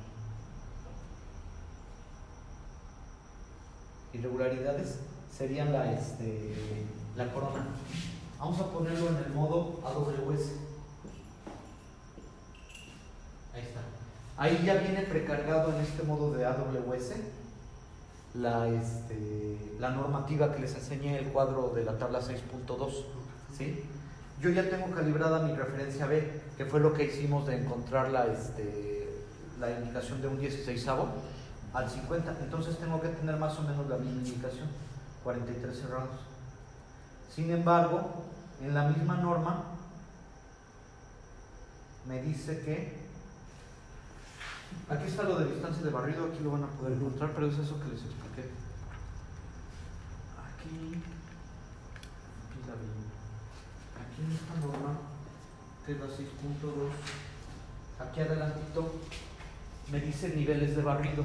[SPEAKER 1] irregularidades serían la corona. Vamos a ponerlo en el modo AWS. Ahí está. Ahí ya viene precargado en este modo de AWS la normativa que les enseñé, el cuadro de la tabla 6.2, ¿sí? Yo ya tengo calibrada mi referencia B, que fue lo que hicimos de encontrar la indicación de un 16avo al 50. Entonces tengo que tener más o menos la misma indicación, 43 cerrados. Sin embargo, en la misma norma me dice que aquí está lo de distancia de barrido, aquí lo van a poder encontrar, pero es eso que les expliqué. Aquí la vi. Aquí en esta norma, que es la 6.2, aquí adelantito, me dice niveles de barrido.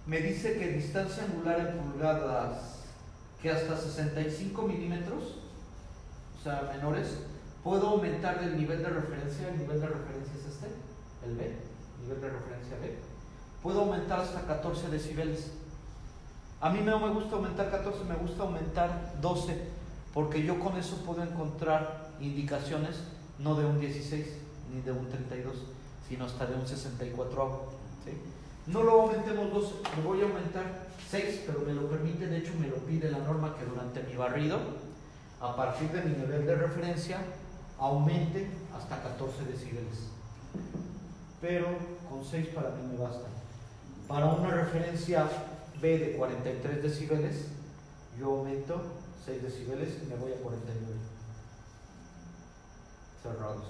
[SPEAKER 1] Me dice que distancia angular en pulgadas, que hasta 65 milímetros, o sea, menores, puedo aumentar el nivel de referencia. El nivel de referencia es el B, nivel de referencia B. Puedo aumentar hasta 14 decibeles. A mí no me gusta aumentar 14, me gusta aumentar 12, porque yo con eso puedo encontrar indicaciones no de un 16 ni de un 32, sino hasta de un 64avo, ¿sí? No lo aumentemos 12, lo voy a aumentar 6, pero me lo permite, de hecho me lo pide la norma, que durante mi barrido, a partir de mi nivel de referencia, aumente hasta 14 decibeles. Pero con 6 para mí me basta. Para una referencia B de 43 decibeles, yo aumento 6 decibeles y me voy a 49. Cerrados.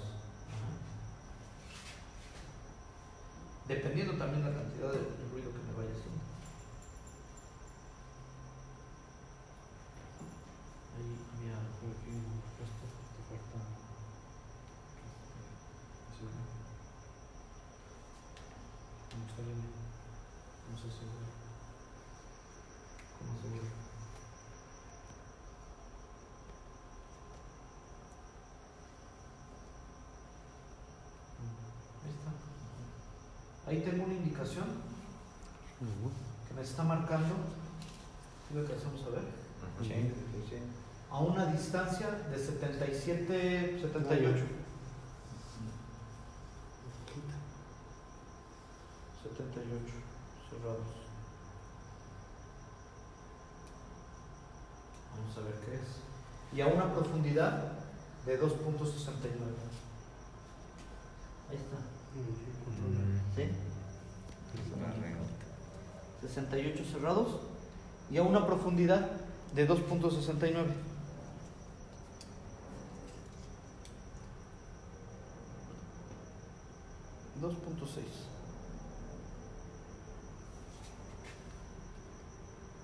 [SPEAKER 1] Dependiendo también la cantidad de ruido que me vaya haciendo. Ahí había
[SPEAKER 3] Aquí esto te falta. Sí, ¿no? ¿Cómo está bien? No sé si
[SPEAKER 1] ¿cómo se ve? Ahí está. Ahí tengo una indicación que me está marcando, ¿sí lo alcanzamos a ver?
[SPEAKER 2] Sí, sí.
[SPEAKER 1] A una distancia de 77, 78. 78 cerrados. Vamos a ver qué es. Y a una profundidad de 2.69. Ahí está. ¿Sí? 68 cerrados y a una profundidad de 2.69.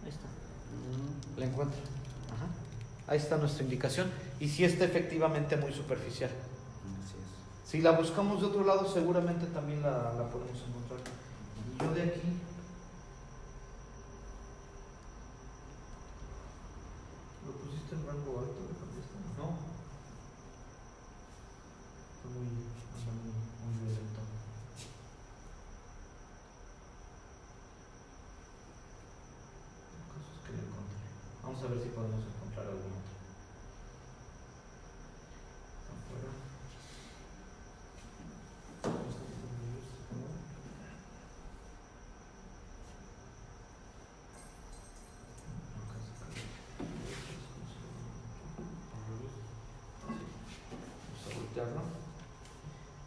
[SPEAKER 1] Ahí está. La encuentro. Ajá. Ahí está nuestra indicación. Y si está efectivamente muy superficial.
[SPEAKER 2] Así es.
[SPEAKER 1] Si la buscamos de otro lado, seguramente también la podemos encontrar. Y yo de aquí, ¿lo pusiste en rango alto? ¿Le cambiaste? No. Fue muy violento. Cosas que no encontré. Vamos a ver si podemos encontrar algún otro. Afuera.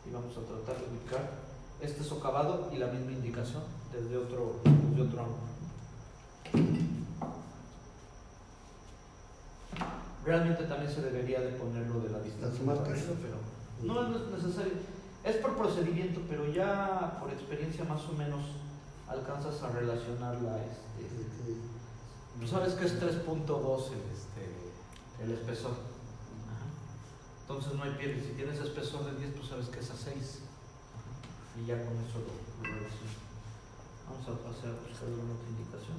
[SPEAKER 1] Y vamos a tratar de ubicar este socavado y la misma indicación desde otro ángulo. Realmente también se debería de ponerlo de la distancia,
[SPEAKER 4] Las marcas.
[SPEAKER 1] pero no es necesario. Es por procedimiento, pero ya por experiencia más o menos alcanzas a relacionarla. Tú sabes que es 3.2 el espesor. Entonces no hay pierde. Si tienes espesor de 10, pues sabes que es a 6. Y ya con eso lo relaciono. Vamos a pasar a buscar alguna otra indicación.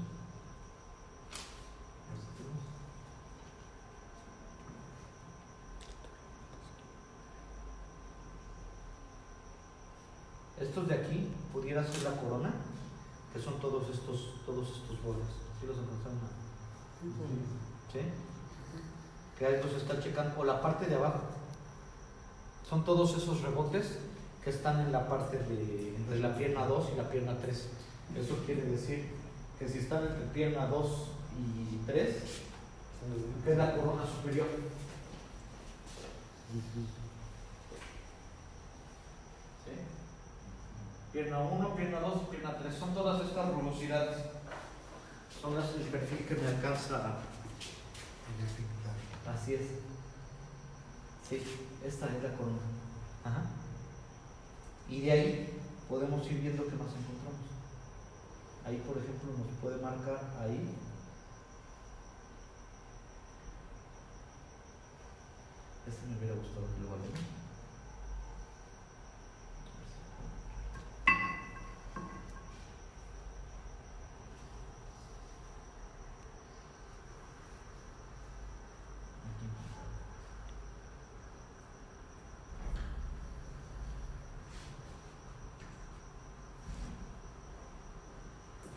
[SPEAKER 1] Estos de aquí pudiera ser la corona, que son todos estos bordes. ¿Sí los encontraron? ¿Sí? Que ahí los está checando, o la parte de abajo. Son todos esos rebotes que están en la parte de entre la pierna 2 y la pierna 3. Eso quiere decir que si están entre pierna 2 y 3, es la corona superior. ¿Sí? Pierna 1, pierna 2 y pierna 3. Son todas estas rugosidades. Son el perfil que me alcanza. Así es. Sí, esta es la corona. Ajá. Y de ahí podemos ir viendo qué más encontramos. Ahí, por ejemplo, nos puede marcar ahí. Este me hubiera gustado que lo valiera.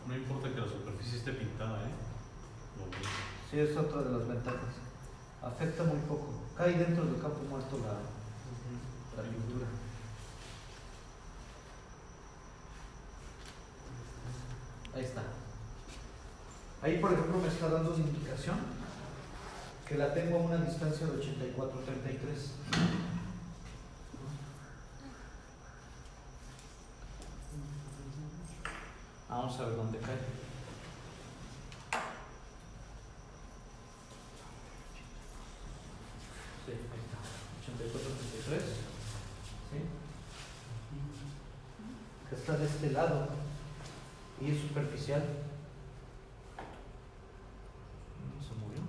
[SPEAKER 5] No importa que la superficie esté pintada, ¿eh? Lo ves.
[SPEAKER 1] Sí, es otra de las ventajas. Afecta muy poco. Cae dentro del campo muerto la pintura. Ahí está. Ahí, por ejemplo, me está dando una indicación que la tengo a una distancia de 84.33. Vamos a ver dónde cae. Sí, ahí está. 84.33. ¿Sí? Que está de este lado y es superficial. ¿No se movió?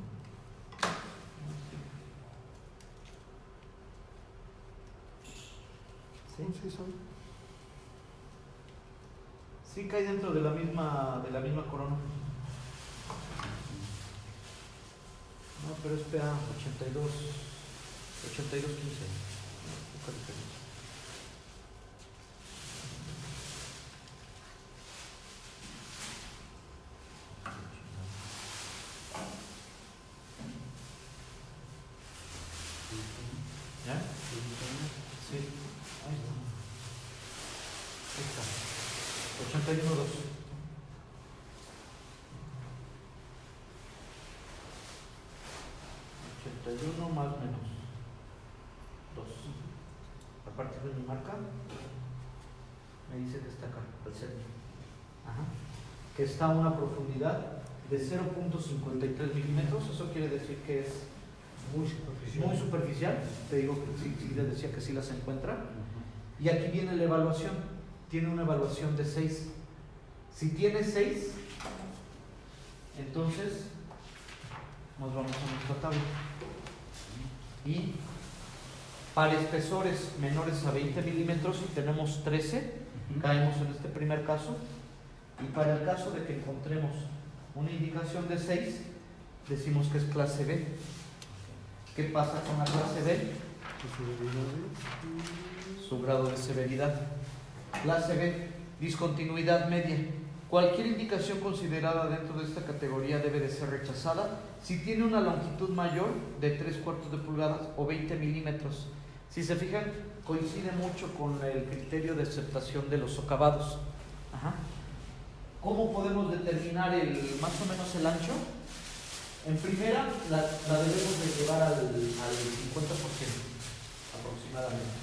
[SPEAKER 4] Sí, son.
[SPEAKER 1] Sí, cae dentro de la misma corona. No, pero es PA 82, 82.15. Poca diferencia. ¿Ya? Sí. Ahí está. Ahí está. 81.2. 81 más menos 2. A partir de mi marca, me dice que está acá, al centro. Ajá. Que está a una profundidad de 0.53 milímetros. Eso quiere decir que es
[SPEAKER 3] Muy superficial.
[SPEAKER 1] muy superficial. Te digo que sí, les decía que sí las encuentra. Y aquí viene la evaluación. Tiene una evaluación de 6. Si tiene 6, entonces nos vamos a nuestra tabla. Y para espesores menores a 20 milímetros, si tenemos 13, caemos en este primer caso. Y para el caso de que encontremos una indicación de 6, decimos que es clase B. ¿Qué pasa con la clase B? Su grado de severidad. Clase B, discontinuidad media. Cualquier indicación considerada dentro de esta categoría debe de ser rechazada si tiene una longitud mayor de 3/4 de pulgadas o 20 milímetros. Si se fijan, coincide mucho con el criterio de aceptación de los socavados. Ajá. ¿Cómo podemos determinar más o menos el ancho? En primera, la debemos de llevar al 50% aproximadamente.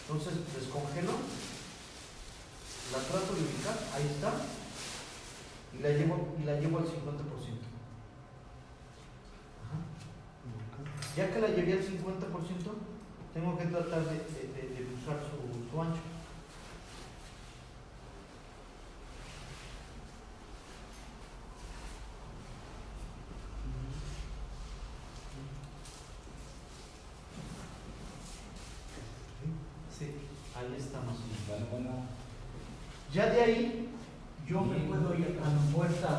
[SPEAKER 1] Entonces, descongelo, la trato de ubicar, ahí está, y la llevo al 50%. Ajá. Ya que la llevé al 50%, tengo que tratar de usar su ancho. Sí, ahí está más o menos.
[SPEAKER 2] Bueno.
[SPEAKER 1] Ya de ahí, yo me puedo ir a la puerta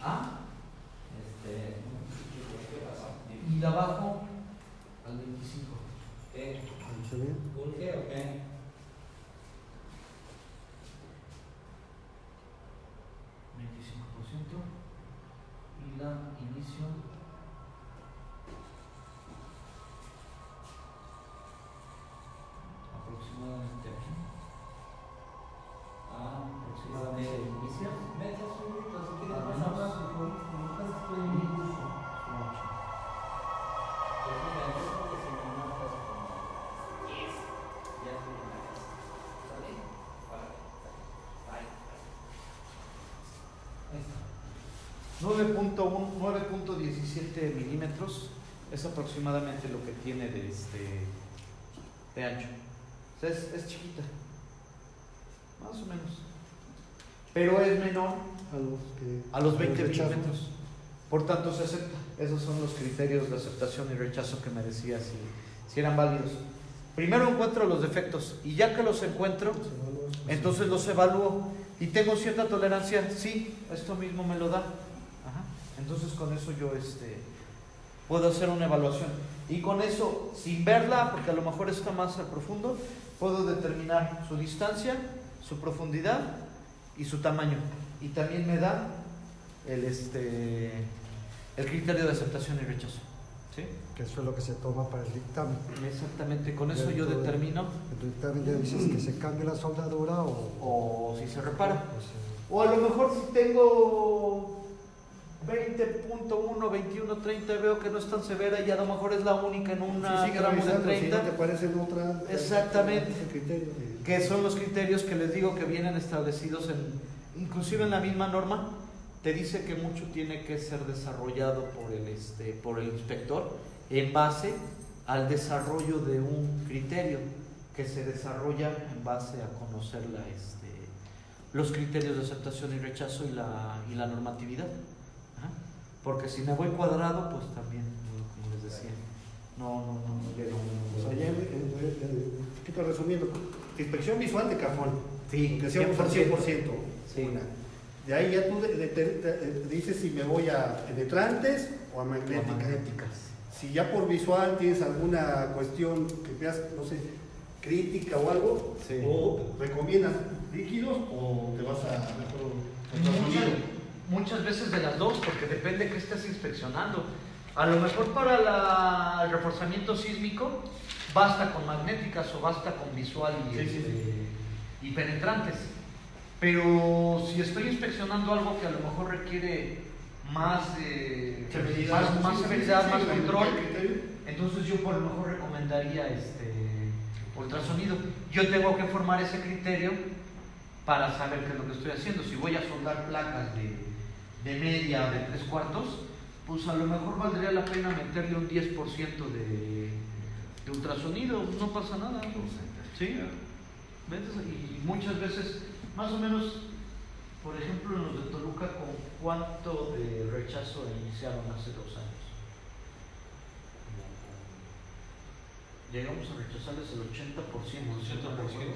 [SPEAKER 1] A y la bajo al 25.
[SPEAKER 4] ¿Se ve?
[SPEAKER 2] ¿Urge o qué?
[SPEAKER 1] poquito y la inicio. Aproximadamente aquí. Aproximadamente inicia.
[SPEAKER 3] Metas un grito, si quieres
[SPEAKER 1] Al
[SPEAKER 3] más
[SPEAKER 1] menos.
[SPEAKER 3] abajo, como casi estoy en
[SPEAKER 1] Y
[SPEAKER 3] mi curso.
[SPEAKER 1] su ocho.
[SPEAKER 3] Pues mira, yo creo que si me notas como 10, ya estoy en la casa. ¿Sale? Vale. Bye.
[SPEAKER 1] Ahí está. 9.1, 9.17 milímetros es aproximadamente lo que tiene de ancho. O sea, es chiquita, más o menos, pero es menor a los 20
[SPEAKER 4] rechazos.
[SPEAKER 1] milímetros. Por tanto, se acepta. Esos son los criterios de aceptación y rechazo que me decía si eran válidos. Primero encuentro los defectos y ya que los encuentro, entonces los evalúo y tengo cierta tolerancia. Sí, esto mismo me lo da. Ajá. Entonces con eso yo puedo hacer una evaluación. Y con eso, sin verla, porque a lo mejor está más al profundo, puedo determinar su distancia, su profundidad y su tamaño. Y también me da el criterio de aceptación y rechazo. ¿Sí?
[SPEAKER 4] Que eso es lo que se toma para el dictamen.
[SPEAKER 1] Exactamente, con eso yo determino
[SPEAKER 4] El dictamen ya dices que se cambie la soldadura
[SPEAKER 1] o si se repara.
[SPEAKER 4] pues,
[SPEAKER 1] O a lo mejor si tengo 20.1, 21, 30, veo que no es tan severa y a lo mejor es la única en una
[SPEAKER 4] sí,
[SPEAKER 1] tramo de
[SPEAKER 4] revisando,
[SPEAKER 1] 30,
[SPEAKER 4] si no te parecen otra.
[SPEAKER 1] Exactamente.
[SPEAKER 4] ese criterio de-
[SPEAKER 1] que son los criterios que les digo que vienen establecidos inclusive en la misma norma. Te dice que mucho tiene que ser desarrollado por el inspector en base al desarrollo de un criterio que se desarrolla en base a conocer los criterios de aceptación y rechazo y la normatividad. Ajá. Porque si me voy cuadrado, pues también, como les decía, no llego.
[SPEAKER 4] O sea, ya un poquito resumiendo, inspección visual de cajón,
[SPEAKER 1] Sí,
[SPEAKER 4] que sea un 100%.
[SPEAKER 1] Sí.
[SPEAKER 4] Una. De ahí ya tú dices si me voy a penetrantes o a magnéticas.
[SPEAKER 1] Magnéticas.
[SPEAKER 4] Si ya por visual tienes alguna cuestión que veas, no sé, crítica o algo,
[SPEAKER 1] Sí.
[SPEAKER 4] o recomiendas líquidos o te vas a mejor ultrasonido.
[SPEAKER 1] Muchas veces de las dos, porque depende de qué estés inspeccionando. A lo mejor para el reforzamiento sísmico basta con magnéticas o basta con visual y penetrantes. Pero si estoy inspeccionando algo que a lo mejor requiere más severidad, más control, entonces yo por lo mejor recomendaría ultrasonido. Yo tengo que formar ese criterio para saber qué es lo que estoy haciendo. Si voy a soldar placas de media o de 3/4, pues a lo mejor valdría la pena meterle un 10% de ultrasonido, no pasa nada. ¿Sí? ¿Ves? Y muchas veces, más o menos, por ejemplo, en los de Toluca, ¿con cuánto de rechazo iniciaron hace 2 años? Llegamos a rechazarles el 80%.
[SPEAKER 5] 80%.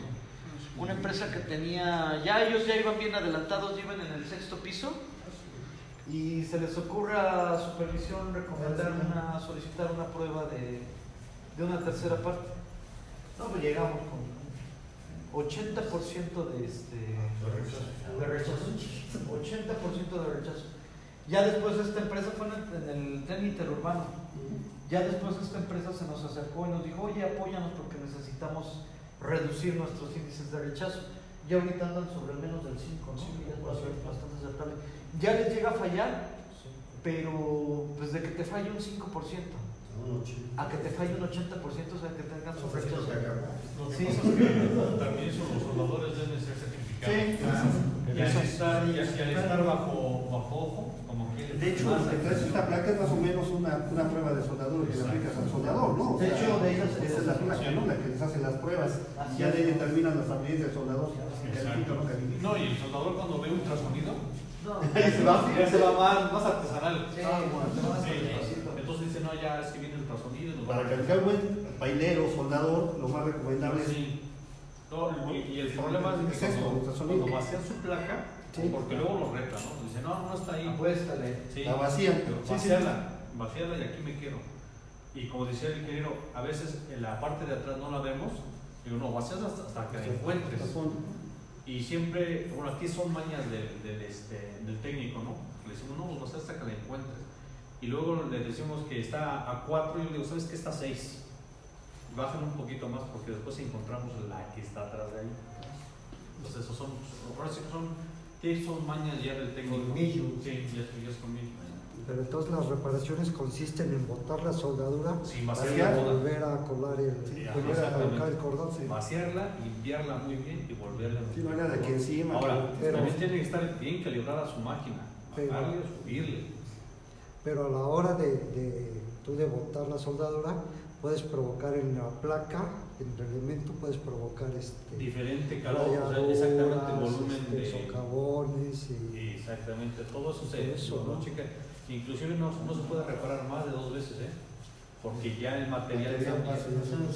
[SPEAKER 1] Una empresa que tenía, ellos ya iban bien adelantados, iban en el 6º piso y se les ocurre a supervisión solicitar una prueba de una tercera parte. No, pues llegamos con 80% de rechazo. 80% de rechazo. Ya después esta empresa fue en el tren interurbano. Ya después esta empresa se nos acercó y nos dijo, oye, apóyanos porque necesitamos reducir nuestros índices de rechazo. Ya ahorita andan sobre menos del 5, ¿no? Ya es bastante aceptable. Ya les llega a fallar, pero pues de que te falle un 5% a que te falle un 80%, o sea, que tengan su rechazo.
[SPEAKER 5] Lo que
[SPEAKER 1] Sí.
[SPEAKER 5] pasa es que también los soldadores deben ser certificados.
[SPEAKER 1] Sí.
[SPEAKER 5] Y al estar bajo ojo, como que
[SPEAKER 4] De hecho, entonces esta placa es más o menos una prueba de soldadura que le aplicas al soldador, ¿no? O
[SPEAKER 1] De
[SPEAKER 4] sea,
[SPEAKER 1] hecho, de ellas
[SPEAKER 4] esa es la placa, ¿no? La que les hacen las pruebas y ya de ahí determinan las habilidades del soldador. Califica, no califica.
[SPEAKER 5] No, y el soldador cuando ve ultrasonido,
[SPEAKER 1] No.
[SPEAKER 5] ya se va más artesanal.
[SPEAKER 1] Sí, bueno, te van a hacer
[SPEAKER 5] Sí,
[SPEAKER 1] despacito.
[SPEAKER 5] entonces dice, no, ya es que viene ultrasonido. nos va a-
[SPEAKER 4] Para calificar un buen pailero, soldador, lo más recomendable es
[SPEAKER 5] Sí. No, y el problema es
[SPEAKER 4] Es
[SPEAKER 5] que
[SPEAKER 4] eso, ultrasonido.
[SPEAKER 5] cuando vacían su placa,
[SPEAKER 4] Sí.
[SPEAKER 5] porque luego lo reta, ¿no? Dice, no está ahí.
[SPEAKER 1] Apuéstale.
[SPEAKER 5] Sí.
[SPEAKER 4] la vacían.
[SPEAKER 5] Pero vaciarla y aquí me quedo. Y como decía el ingeniero, a veces en la parte de atrás no la vemos, digo, no, vacías hasta que la encuentres. Y siempre, bueno, aquí son mañas del técnico, ¿no? Le le decimos, no, pues hasta que la encuentres. Y luego le decimos que está a 4 y yo le digo, ¿sabes qué? Está a 6. Bajan un poquito más porque después encontramos la que está atrás de ahí. Entonces, esos son, ahora sí que son mañas ya del técnico.
[SPEAKER 4] Colmillos.
[SPEAKER 5] Sí, ya es conmigo.
[SPEAKER 6] Pero entonces las reparaciones consisten en botar la soldadura,
[SPEAKER 5] Sin
[SPEAKER 4] Vaciar,
[SPEAKER 5] vaciarla toda.
[SPEAKER 6] volver a colar
[SPEAKER 5] Sí,
[SPEAKER 6] volver a
[SPEAKER 5] exactamente.
[SPEAKER 6] colocar el cordón.
[SPEAKER 4] Sí.
[SPEAKER 5] Vaciarla, limpiarla muy bien y volverla a
[SPEAKER 4] Sí, no hay nada que encima.
[SPEAKER 5] Ahora,
[SPEAKER 6] Pero-
[SPEAKER 5] también tiene que estar bien calibrada su máquina,
[SPEAKER 6] Pero-
[SPEAKER 5] bajarle o subirle.
[SPEAKER 6] Pero a la hora tú de botar la soldadura, puedes provocar en la placa, en el elemento, puedes provocar
[SPEAKER 5] Diferente calor, o sea,
[SPEAKER 6] rayaduras,
[SPEAKER 5] exactamente el volumen de.
[SPEAKER 6] socavones y
[SPEAKER 5] Exactamente, todo eso se
[SPEAKER 6] Todo eso,
[SPEAKER 5] lo
[SPEAKER 6] ¿no?
[SPEAKER 5] checa. Inclusive no se puede reparar más de 2 veces, porque ya el material cambia. Exactamente.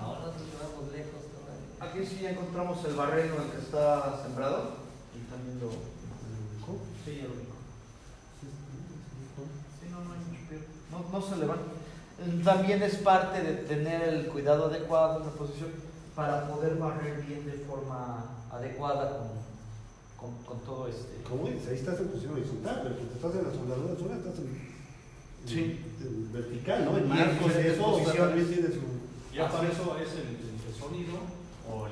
[SPEAKER 3] Ahora nosotros vamos lejos todavía.
[SPEAKER 1] Aquí sí ya encontramos el barreno, el que está sembrado. Y también lo. Sí, ya lo dijo. Sí, no hay mucho peor. No se le van. También es parte de tener el cuidado adecuado en la posición para poder barrer bien de forma adecuada con todo
[SPEAKER 4] Como dices, ahí estás en posición horizontal, pero cuando estás en la soldadura sola estás
[SPEAKER 1] Sí.
[SPEAKER 4] en vertical, ¿no? En
[SPEAKER 1] Y en
[SPEAKER 4] marcos y
[SPEAKER 1] diferentes
[SPEAKER 4] eso, o sea,
[SPEAKER 1] posiciones.
[SPEAKER 4] también tiene su...
[SPEAKER 5] Ya para eso es el sonido o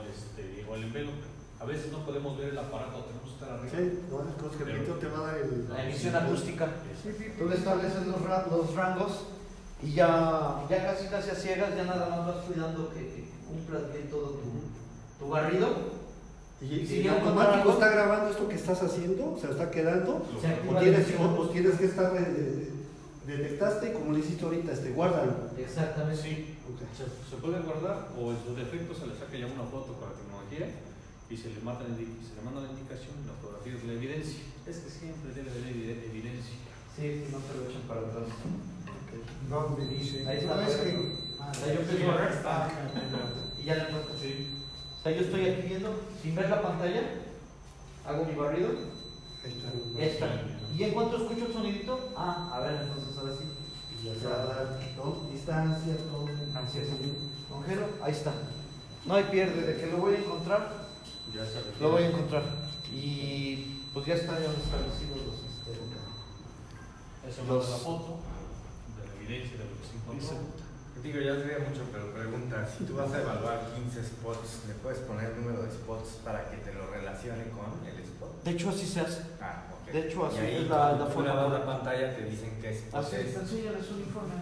[SPEAKER 5] el envelope. A veces no podemos ver el aparato, tenemos que estar arriba.
[SPEAKER 4] Sí, no, es cosa que el pintor te va a dar el...
[SPEAKER 1] la emisión acústica.
[SPEAKER 5] Sí,
[SPEAKER 1] Tú le estableces los rangos y ya casi a ciegas, ya nada más vas cuidando que cumplas bien todo tu barrido.
[SPEAKER 4] Y
[SPEAKER 1] Si
[SPEAKER 4] en
[SPEAKER 1] ya
[SPEAKER 4] automático
[SPEAKER 1] encontraron
[SPEAKER 4] está grabando esto que estás haciendo, o sea, está quedando,
[SPEAKER 1] Se activa
[SPEAKER 4] o
[SPEAKER 1] la
[SPEAKER 4] tienes,
[SPEAKER 1] emisión.
[SPEAKER 4] o tienes que estar, detectaste, como le hiciste ahorita, guárdalo.
[SPEAKER 1] Exactamente.
[SPEAKER 5] Sí, se puede guardar o en su defecto se le saca ya una foto con la tecnología y se le manda la indicación y la fotografía es la evidencia. Es que siempre debe haber evidencia.
[SPEAKER 1] Sí, no te lo echan para atrás.
[SPEAKER 6] donde dice,
[SPEAKER 1] Ahí está.
[SPEAKER 6] ¿sabes qué?
[SPEAKER 1] O sea, yo empiezo a barrer y ya le encuentro.
[SPEAKER 5] Sí.
[SPEAKER 1] O sea, yo estoy aquí viendo, sin ver la pantalla, hago mi barrido. Ya está. Y en cuanto escucho el sonidito, a ver, entonces ahora sí.
[SPEAKER 4] O sea, ¿no? Distancia, todo.
[SPEAKER 1] Congelo, ahí está. No hay pierde, de que lo voy a encontrar,
[SPEAKER 5] Ya se refiere.
[SPEAKER 1] lo voy a encontrar. Y pues ya están establecidos los
[SPEAKER 5] Eso manda la foto de la evidencia de lo que se encontró.
[SPEAKER 2] Digo, ya sería mucho, pero pregunta, si tú vas a evaluar 15 spots, ¿le puedes poner el número de spots para que te lo relacione con el spot?
[SPEAKER 1] De hecho, así se hace.
[SPEAKER 2] Ah, ok.
[SPEAKER 1] De hecho, así
[SPEAKER 2] y ahí
[SPEAKER 1] es la
[SPEAKER 2] tú
[SPEAKER 1] forma
[SPEAKER 2] le das la
[SPEAKER 1] correcta.
[SPEAKER 2] pantalla, te dicen qué spot
[SPEAKER 1] Así
[SPEAKER 2] es.
[SPEAKER 1] es, enséñales un informe.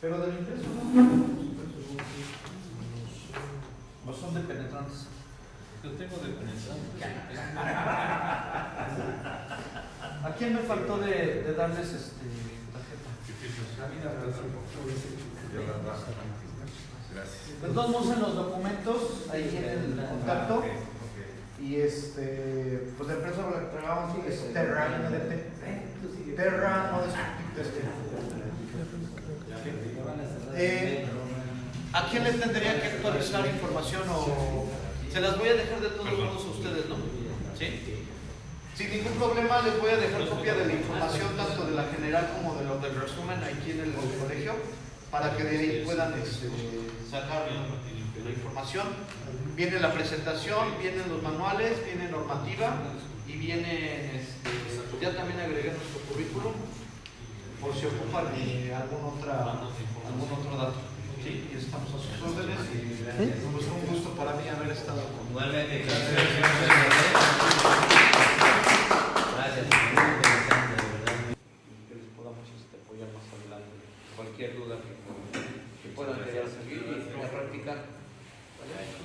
[SPEAKER 1] Pero del impreso no. No son de penetrantes.
[SPEAKER 5] Yo tengo de penetrante.
[SPEAKER 1] ¿A quién me faltó de darles tarjeta?
[SPEAKER 2] Gracias.
[SPEAKER 1] De todos modos, en los documentos, ahí tienen el contacto.
[SPEAKER 2] Ok, ok.
[SPEAKER 1] Y pues la empresa con la que trabajamos es Terra, NDT. Terra, no ¿a quién le tendría que actualizar información o se las voy a dejar de todos modos a ustedes, ¿no? ¿Sí? Sin ningún problema les voy a dejar copia de la información tanto de la general como de lo del resumen aquí en el colegio para que de ahí puedan sacar la información. Viene la presentación, vienen los manuales, viene normativa y viene, ya también agregué nuestro currículum por si ocupan algún otro dato. Sí, y estamos a sus órdenes y pues, un gusto para mí haber estado con
[SPEAKER 3] Igualmente, gracias. Gracias, muy interesante, de verdad.
[SPEAKER 1] que les podamos apoyar más adelante. Cualquier duda que puedan querer seguir y practicar.